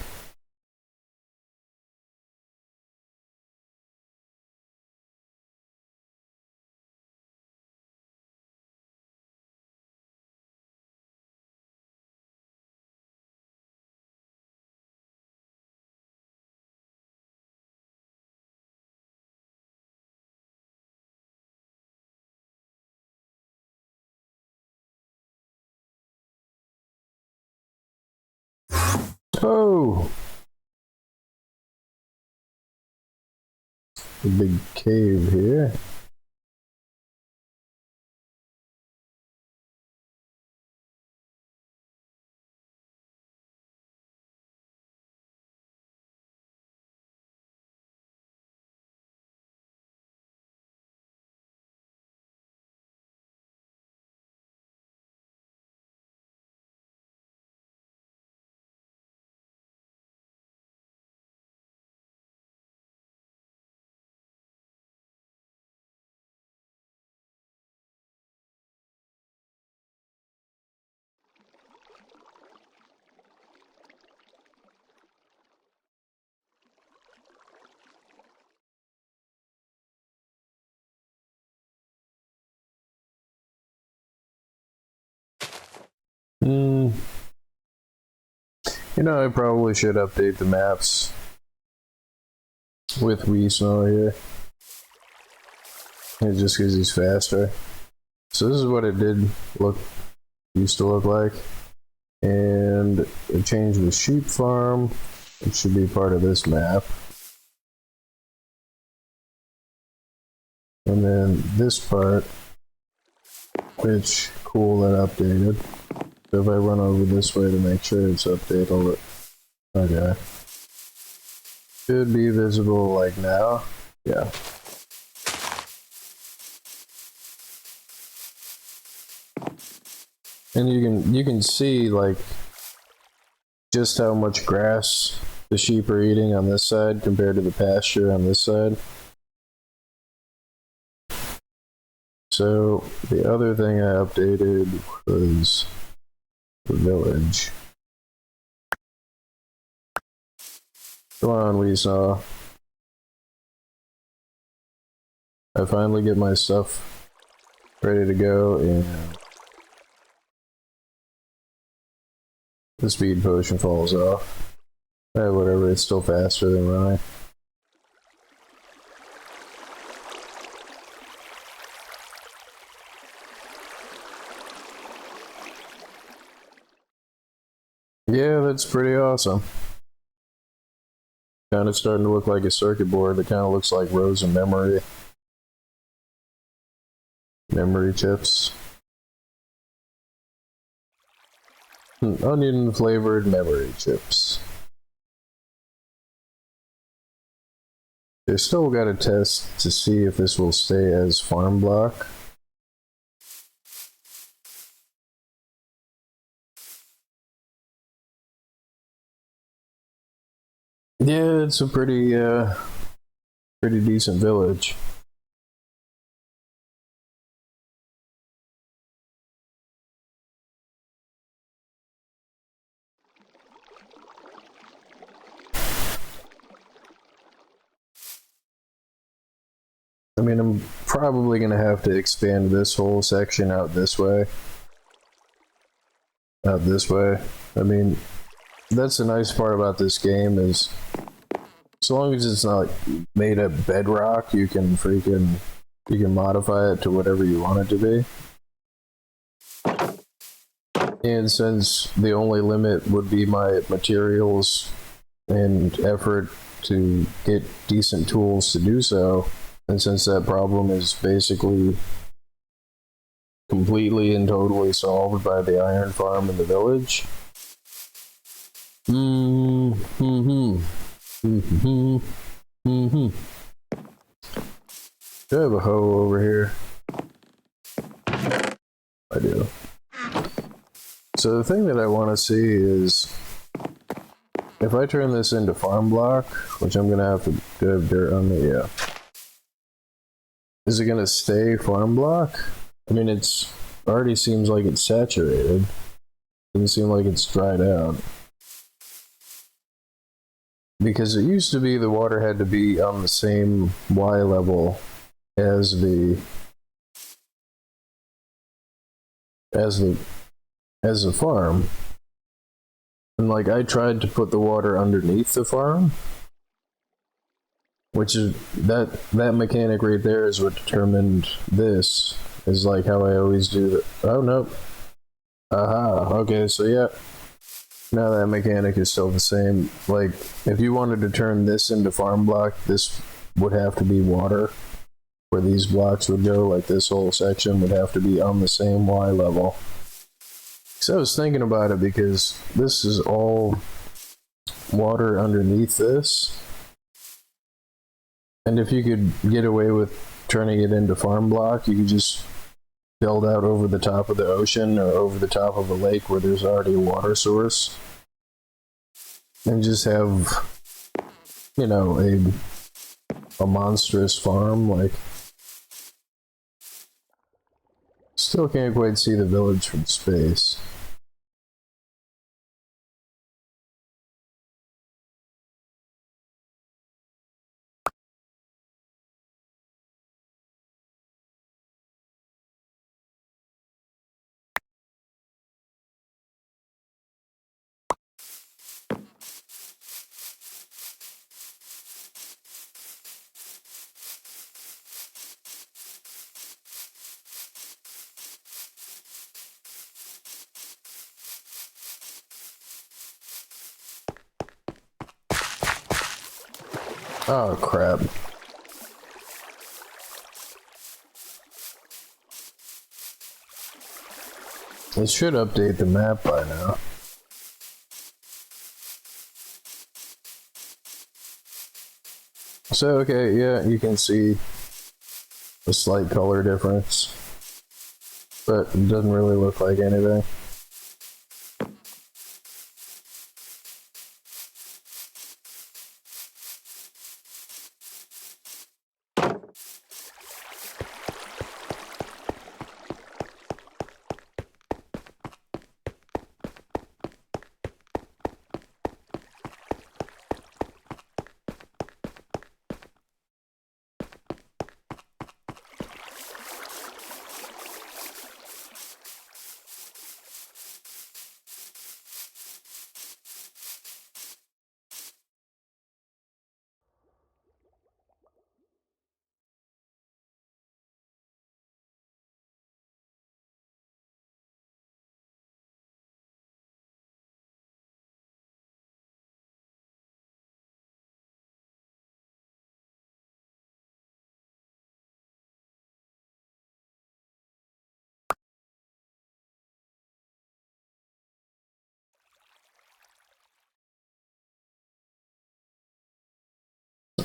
oh! A big cave here. Hmm. You know, I probably should update the maps with Weasel here. It's just because he's faster. So this is what it used to look like. And it changed the sheep farm. It should be part of this map. And then this part, which, cool, that updated. So if I run over this way to make sure it's updated, okay. Should be visible like now. Yeah. And you can see like just how much grass the sheep are eating on this side compared to the pasture on this side. So the other thing I updated was the village. Come on, Weasel. I finally get my stuff ready to go, and the speed potion falls off. Whatever, it's still faster than running. Yeah, that's pretty awesome. Kind of starting to look like a circuit board that kind of looks like rows of memory chips. Onion flavored memory chips. They still got to test to see if this will stay as farm block. Yeah, it's a pretty decent village. I mean, I'm probably gonna have to expand this whole section out this way. I mean, that's the nice part about this game is, as long as it's not made of bedrock, you can modify it to whatever you want it to be. And since the only limit would be my materials and effort to get decent tools to do so, and since that problem is basically completely and totally solved by the iron farm in the village. Do I have a hoe over here? I do. So the thing that I want to see is if I turn this into farm block, which I'm gonna have to have dirt on the, yeah. Is it gonna stay farm block? I mean, it's already seems like it's saturated. Doesn't seem like it's dried out. Because it used to be the water had to be on the same Y level as the farm. And like I tried to put the water underneath the farm, which is that mechanic right there is what determined this. Is like how I always do it. Oh no. Aha, okay, so yeah. Now that mechanic is still the same. Like, if you wanted to turn this into farm block, this would have to be water. Where these blocks would go, like this whole section would have to be on the same Y level. So I was thinking about it because this is all water underneath this. And if you could get away with turning it into farm block, you could just build out over the top of the ocean or over the top of a lake where there's already a water source. And just have, you know, a monstrous farm. Like, still can't quite see the village from space. Oh crap. It should update the map by now. So, okay, yeah, you can see a slight color difference, but it doesn't really look like anything.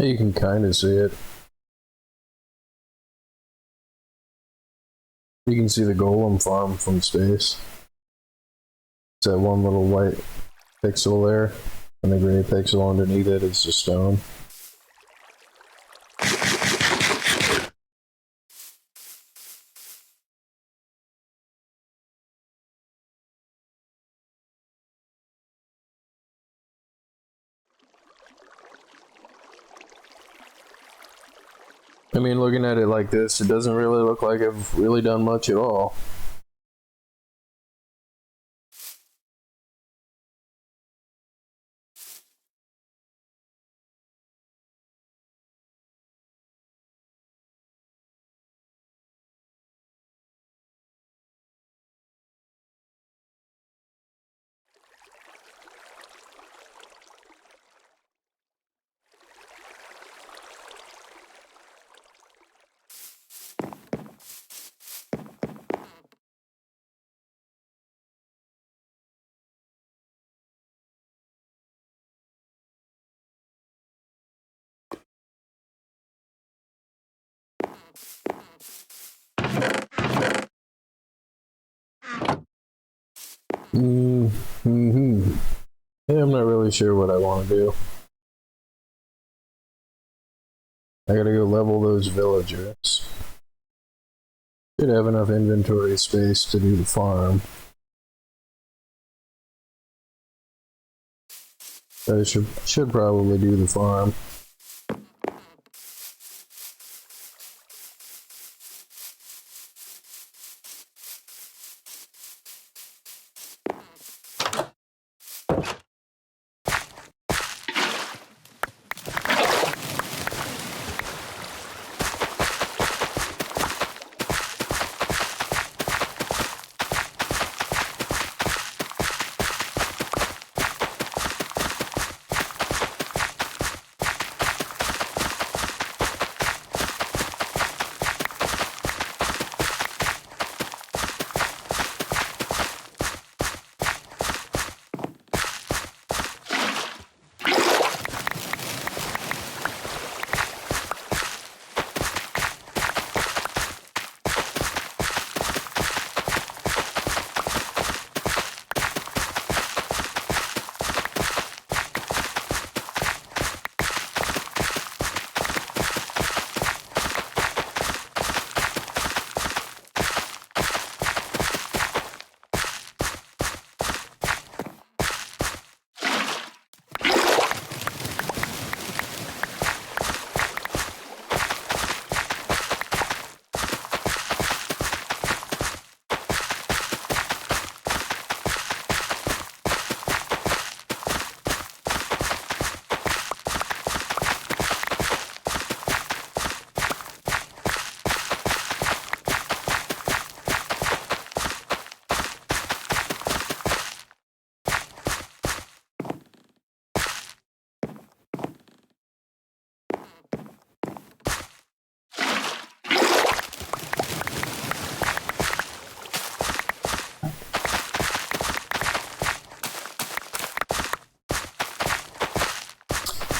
You can kind of see it. You can see the golem farm from space. It's that one little white pixel there, and the gray pixel underneath it is the stone. I mean, looking at it like this, it doesn't really look like I've really done much at all. Mm-hmm. Yeah, I'm not really sure what I want to do. I gotta go level those villagers. Should have enough inventory space to do the farm. I should probably do the farm.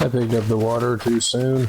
I picked up the water too soon.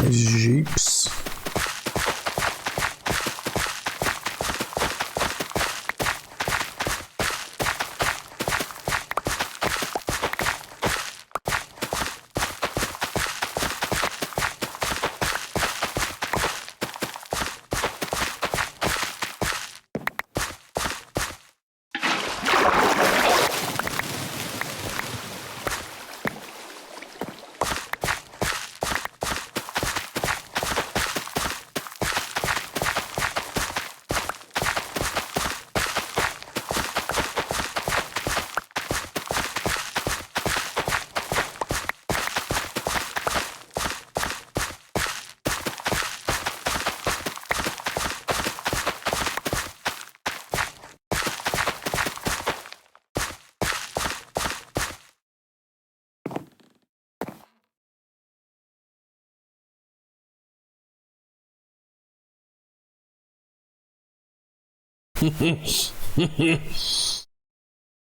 Zheeps.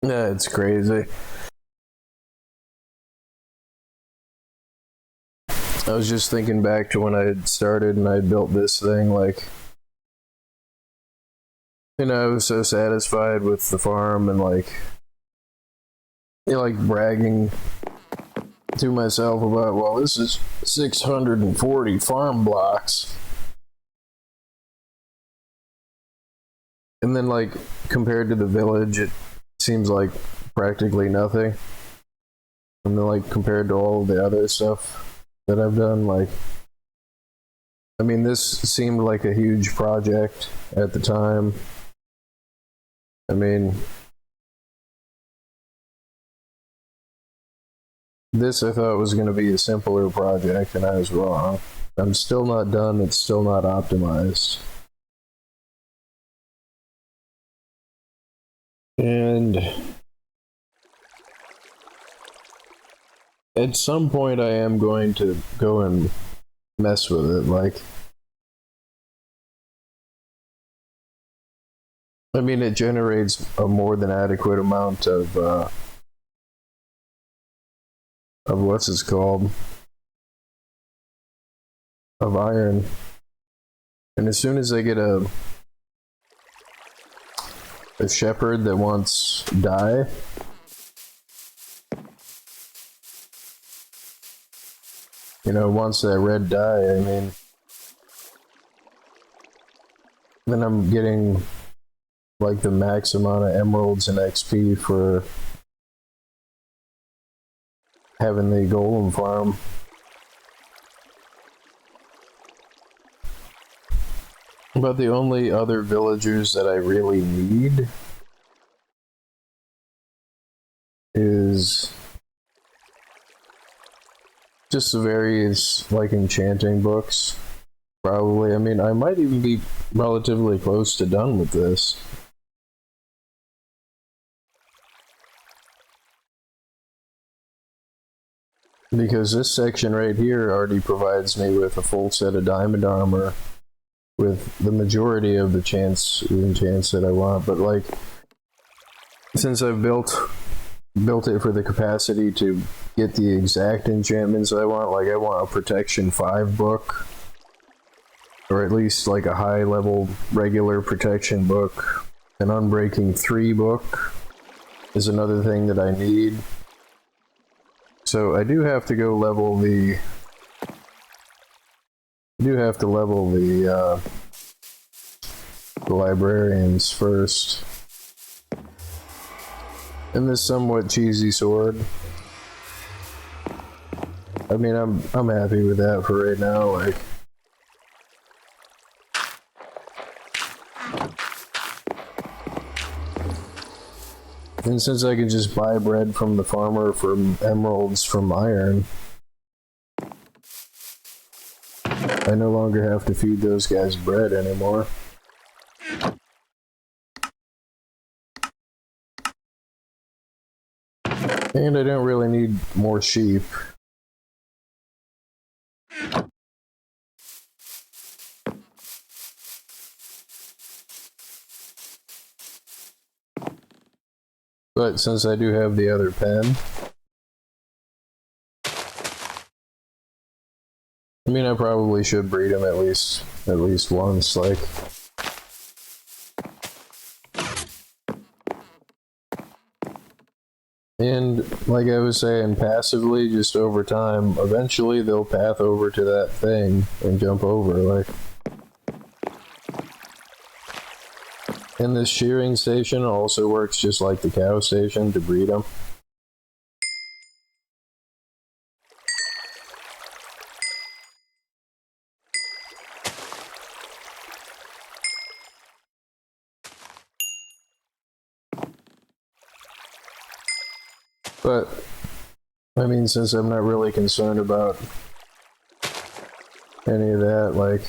Yeah, it's crazy. I was just thinking back to when I had started and I built this thing, like, you know, I was so satisfied with the farm and like, you know, like bragging to myself about, well, this is 640 farm blocks. And then, like, compared to the village, it seems like practically nothing. And then, like, compared to all the other stuff that I've done, like, I mean, this seemed like a huge project at the time. I mean, this I thought was going to be a simpler project, and I was wrong. I'm still not done, it's still not optimized. And at some point I am going to go and mess with it, like, I mean, it generates a more than adequate amount of what's it's called, of iron. And as soon as I get a shepherd that wants dye, you know, wants that red dye, I mean, then I'm getting like the max amount of emeralds and XP for having the golem farm. But the only other villagers that I really need is just the various, like, enchanting books. Probably. I mean, I might even be relatively close to done with this. Because this section right here already provides me with a full set of diamond armor with the majority of the enchants that I want, but like, since I've built it for the capacity to get the exact enchantments I want, like I want a protection 5 book, or at least like a high level regular protection book. An unbreaking 3 book is another thing that I need. So I do have to go level the librarians first. And this somewhat cheesy sword. I mean, I'm happy with that for right now, like. And since I can just buy bread from the farmer for emeralds from iron, I no longer have to feed those guys bread anymore. And I don't really need more sheep. But since I do have the other pen, I mean, I probably should breed them at least once, like. And like I was saying, passively, just over time, eventually they'll path over to that thing and jump over, like. And this shearing station also works just like the cow station to breed them. But, I mean, since I'm not really concerned about any of that, like,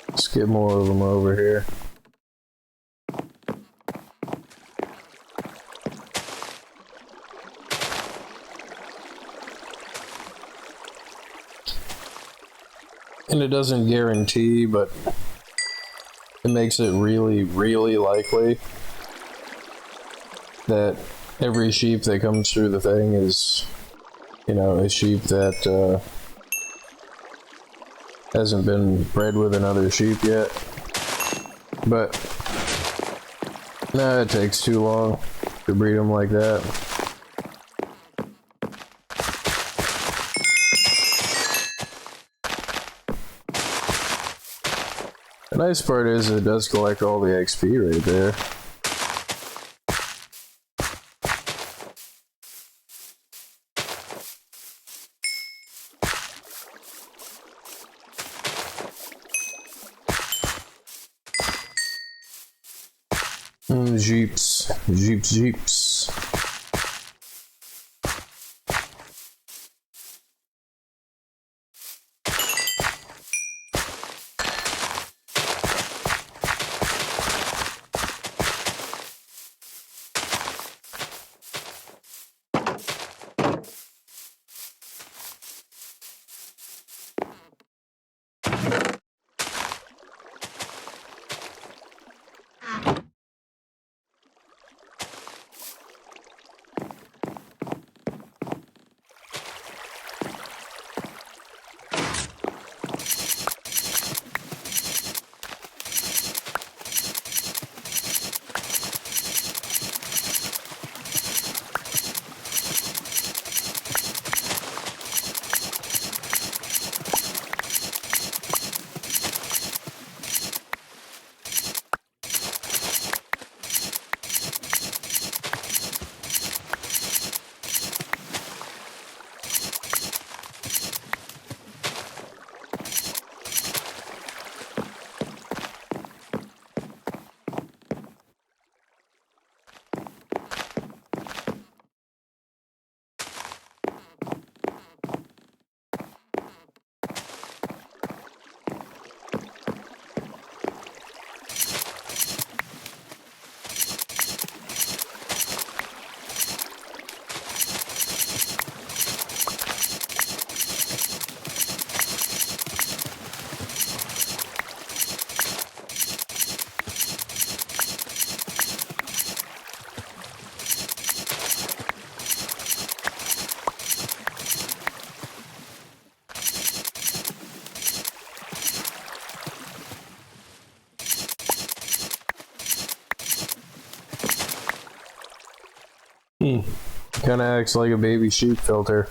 let's get more of them over here. And it doesn't guarantee, but it makes it really, really likely that every sheep that comes through the thing is, you know, a sheep that hasn't been bred with another sheep yet. But, nah, it takes too long to breed them like that. The nice part is it does collect all the XP right there. Jeeps. Kinda acts like a baby sheep filter.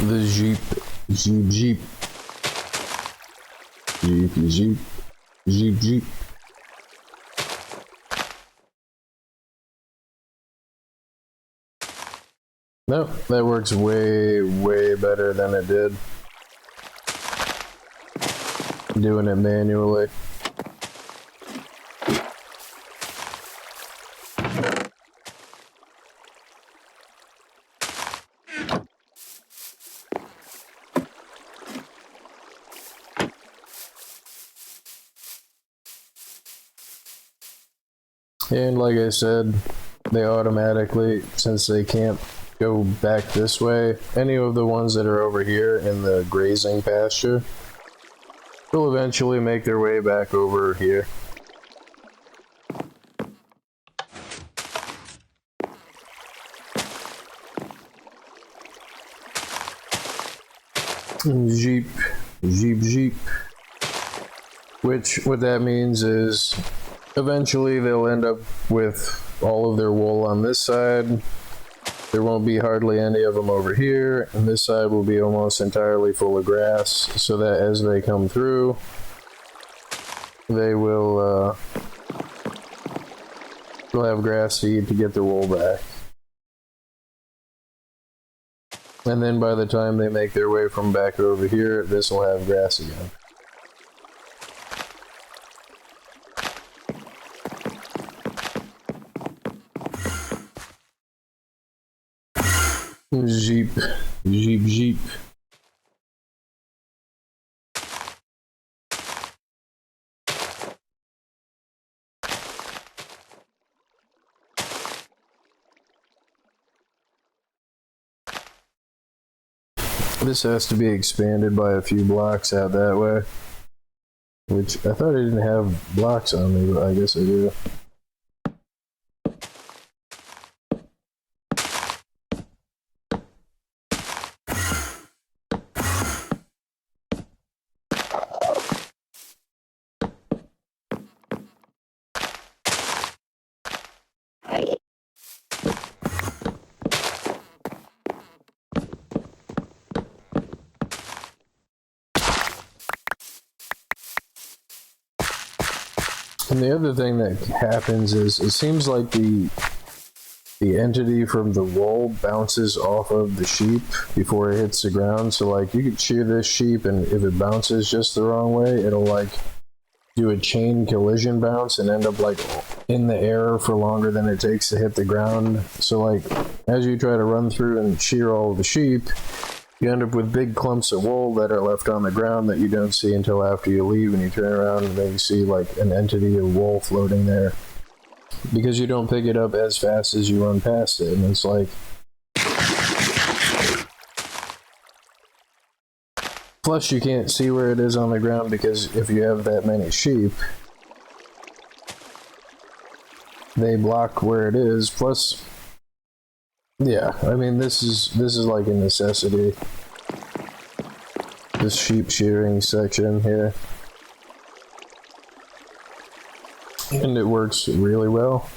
The Zheep. Zheep. Zheep. Zheep. Nope, that works way better than it did doing it manually. And like I said, they automatically, since they can't go back this way, any of the ones that are over here in the grazing pasture will eventually make their way back over here. Zheep. Which, what that means is eventually they'll end up with all of their wool on this side. There won't be hardly any of them over here, and this side will be almost entirely full of grass, so that as they come through, they will they'll have grass to eat to get their wool back. And then by the time they make their way from back over here, this will have grass again. Zheep. This has to be expanded by a few blocks out that way. Which, I thought I didn't have blocks on me, but I guess I do. And the other thing that happens is it seems like the entity from the wool bounces off of the sheep before it hits the ground. So like you could shear this sheep, and if it bounces just the wrong way, it'll like do a chain collision bounce and end up like in the air for longer than it takes to hit the ground. So like as you try to run through and shear all of the sheep, you end up with big clumps of wool that are left on the ground that you don't see until after you leave, and you turn around and then you see like an entity of wool floating there because you don't pick it up as fast as you run past it. And it's like, plus you can't see where it is on the ground because if you have that many sheep, they block where it is. Plus, yeah, I mean this is like a necessity. This sheep shearing section here. And it works really well.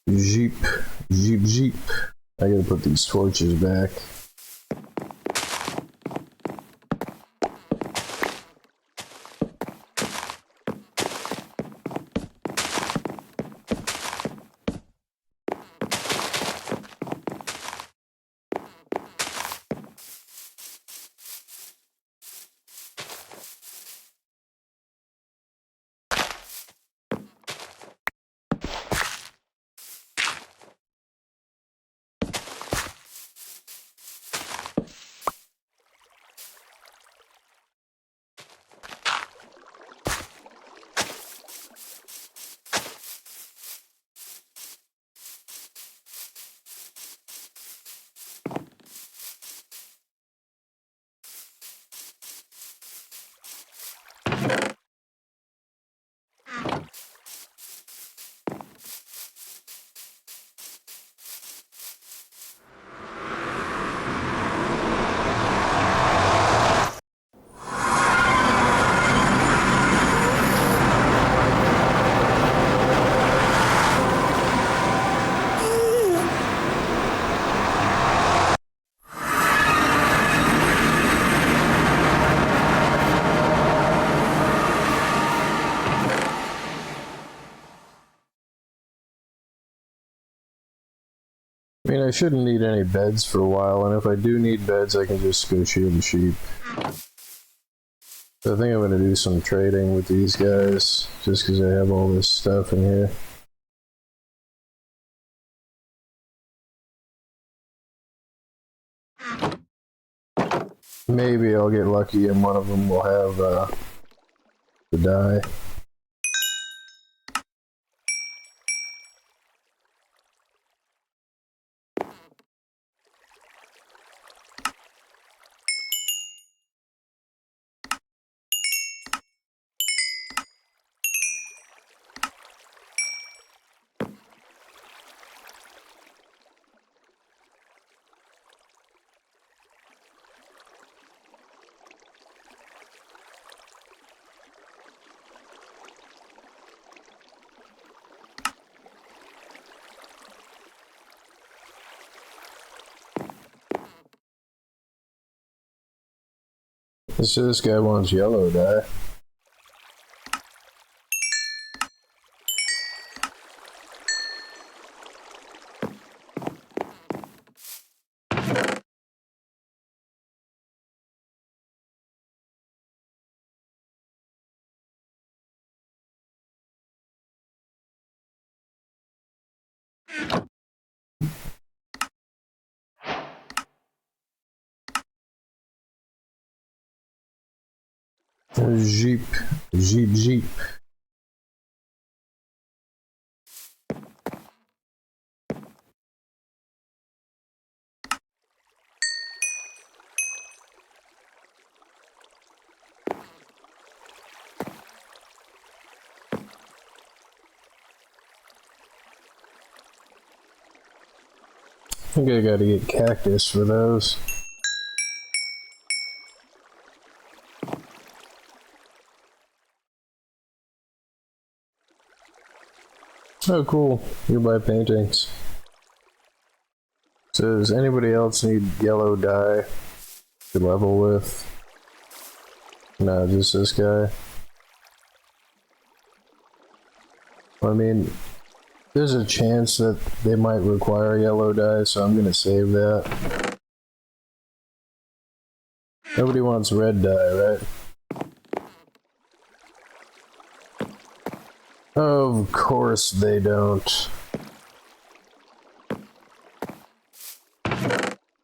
Zheep. I gotta put these torches back. I mean, I shouldn't need any beds for a while, and if I do need beds, I can just go shear the sheep. So I think I'm going to do some trading with these guys, just because I have all this stuff in here. Maybe I'll get lucky and one of them will have the dye. So this guy wants yellow dye. Zheep, zheep, zheep. I think I gotta get cactus for those. Oh cool, you buy paintings. So does anybody else need yellow dye to level with? No, just this guy. I mean, there's a chance that they might require yellow dye, so I'm gonna save that. Nobody wants red dye, right? Of course they don't.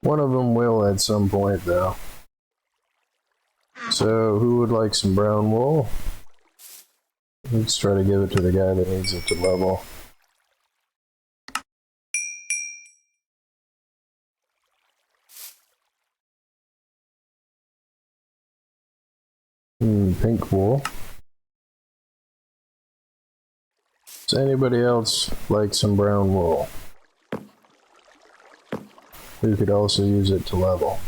One of them will at some point, though. So, who would like some brown wool? Let's try to give it to the guy that needs it to level. Pink wool. Does anybody else like some brown wool? Who could also use it to level?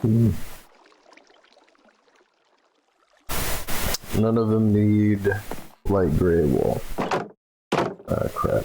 None of them need light gray wool. Ah, crap.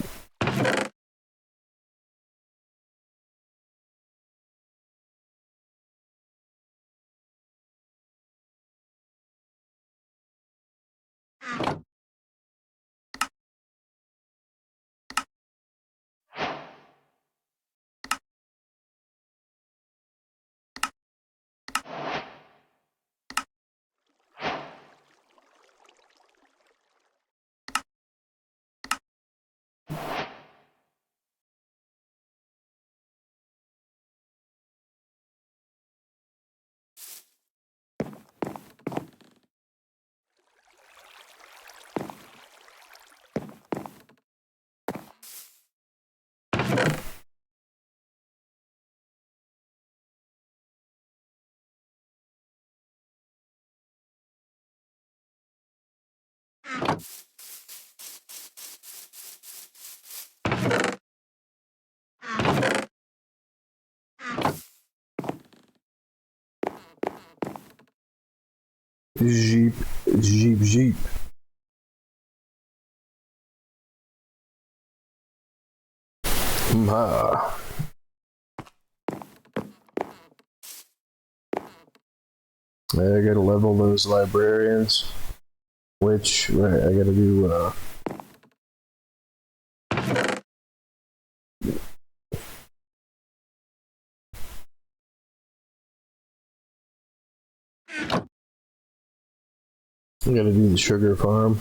Zheep, zheep, zheep. Ah. I gotta level those librarians. Which, right, I gotta do, I gotta do the sugar farm.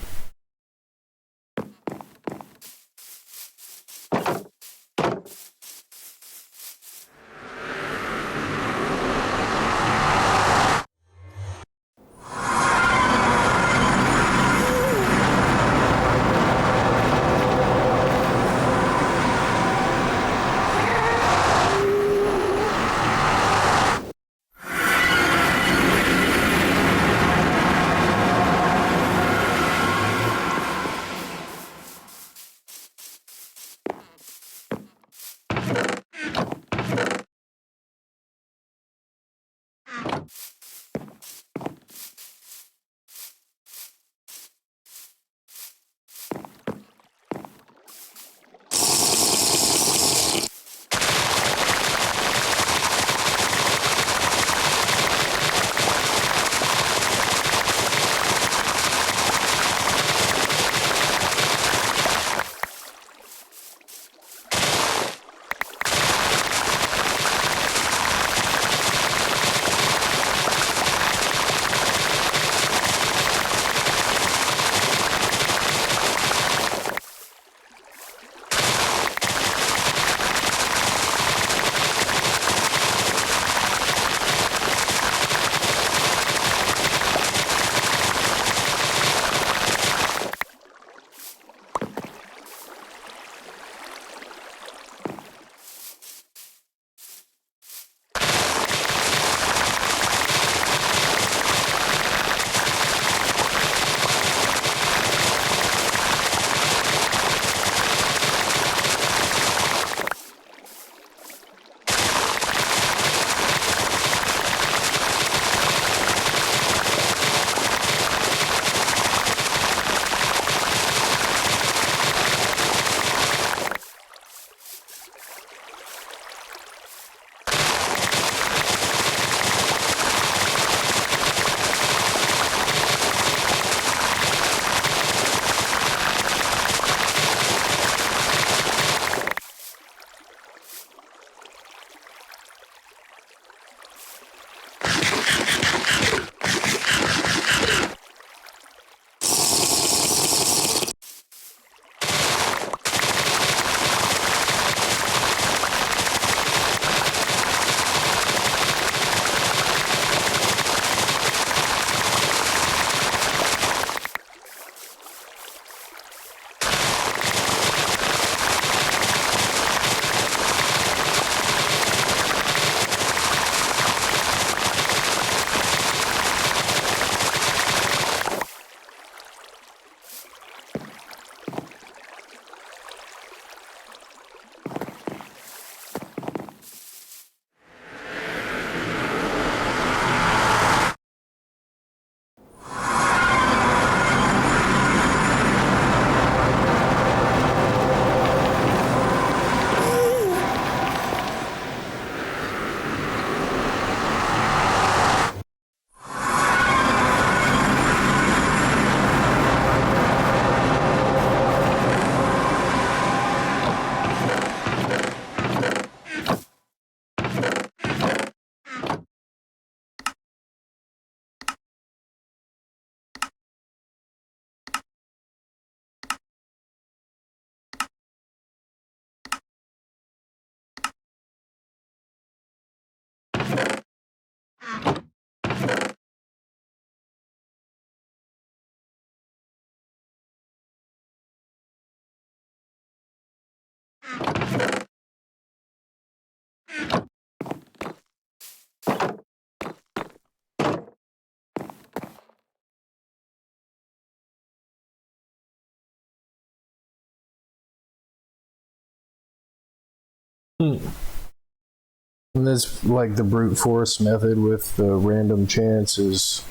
And that's like the brute force method with the random chances.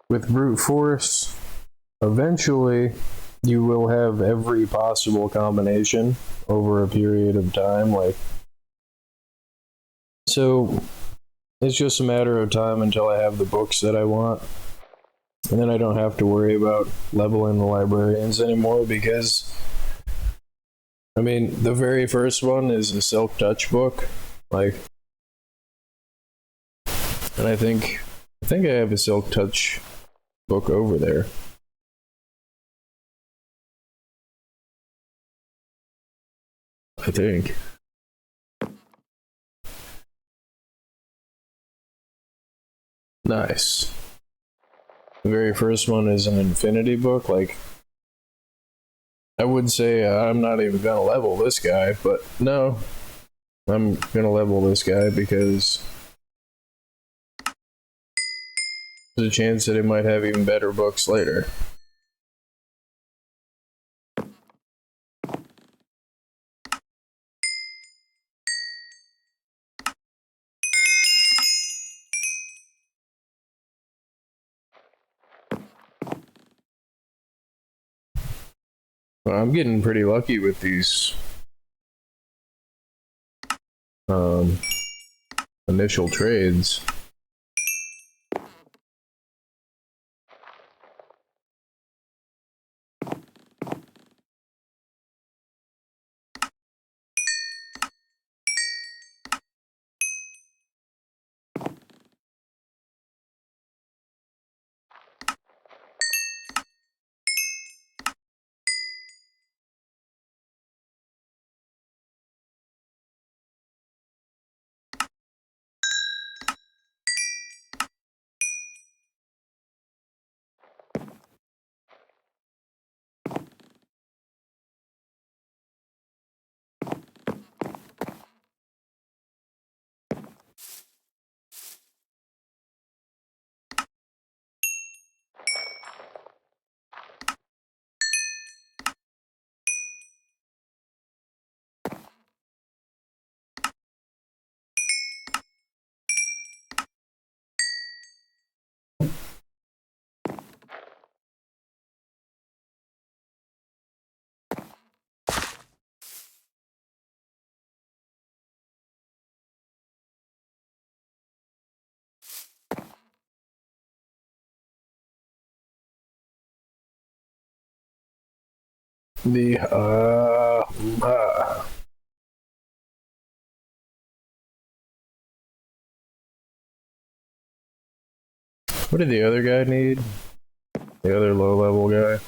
With brute force, eventually you will have every possible combination over a period of time. So it's just a matter of time until I have the books that I want. And then I don't have to worry about leveling the librarians anymore because, I mean, the very first one is a Silk Touch book. And I think I have a Silk Touch book over there. I think. Nice. The very first one is an infinity book. I would say I'm not even gonna level this guy, but no, I'm gonna level this guy because there's a chance that it might have even better books later. I'm getting pretty lucky with these initial trades. What did the other guy need? The other low level guy?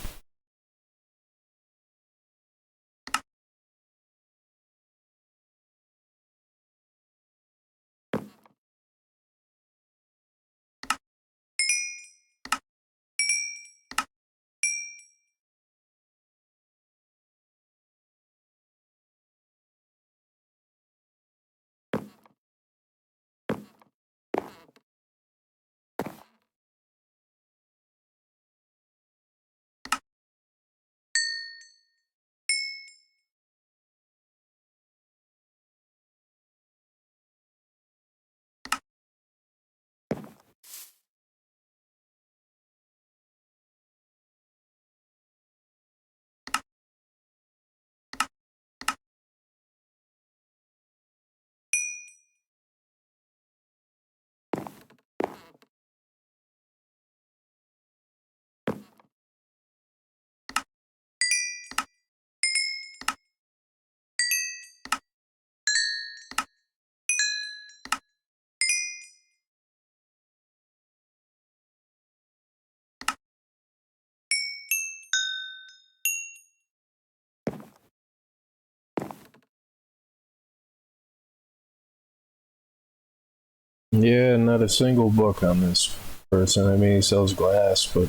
Yeah, not a single book on this person. I mean, he sells glass, but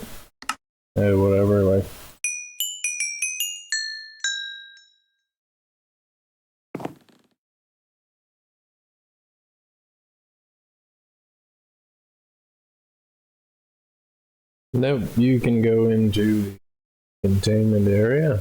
hey, whatever. Nope, you can go into the containment area.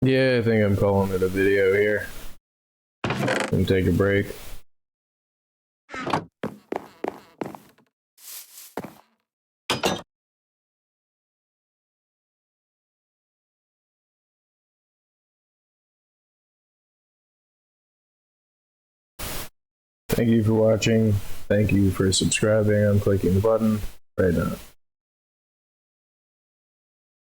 Yeah, I think I'm calling it a video here. And take a break. Thank you for watching. Thank you for subscribing. I'm clicking the button right now.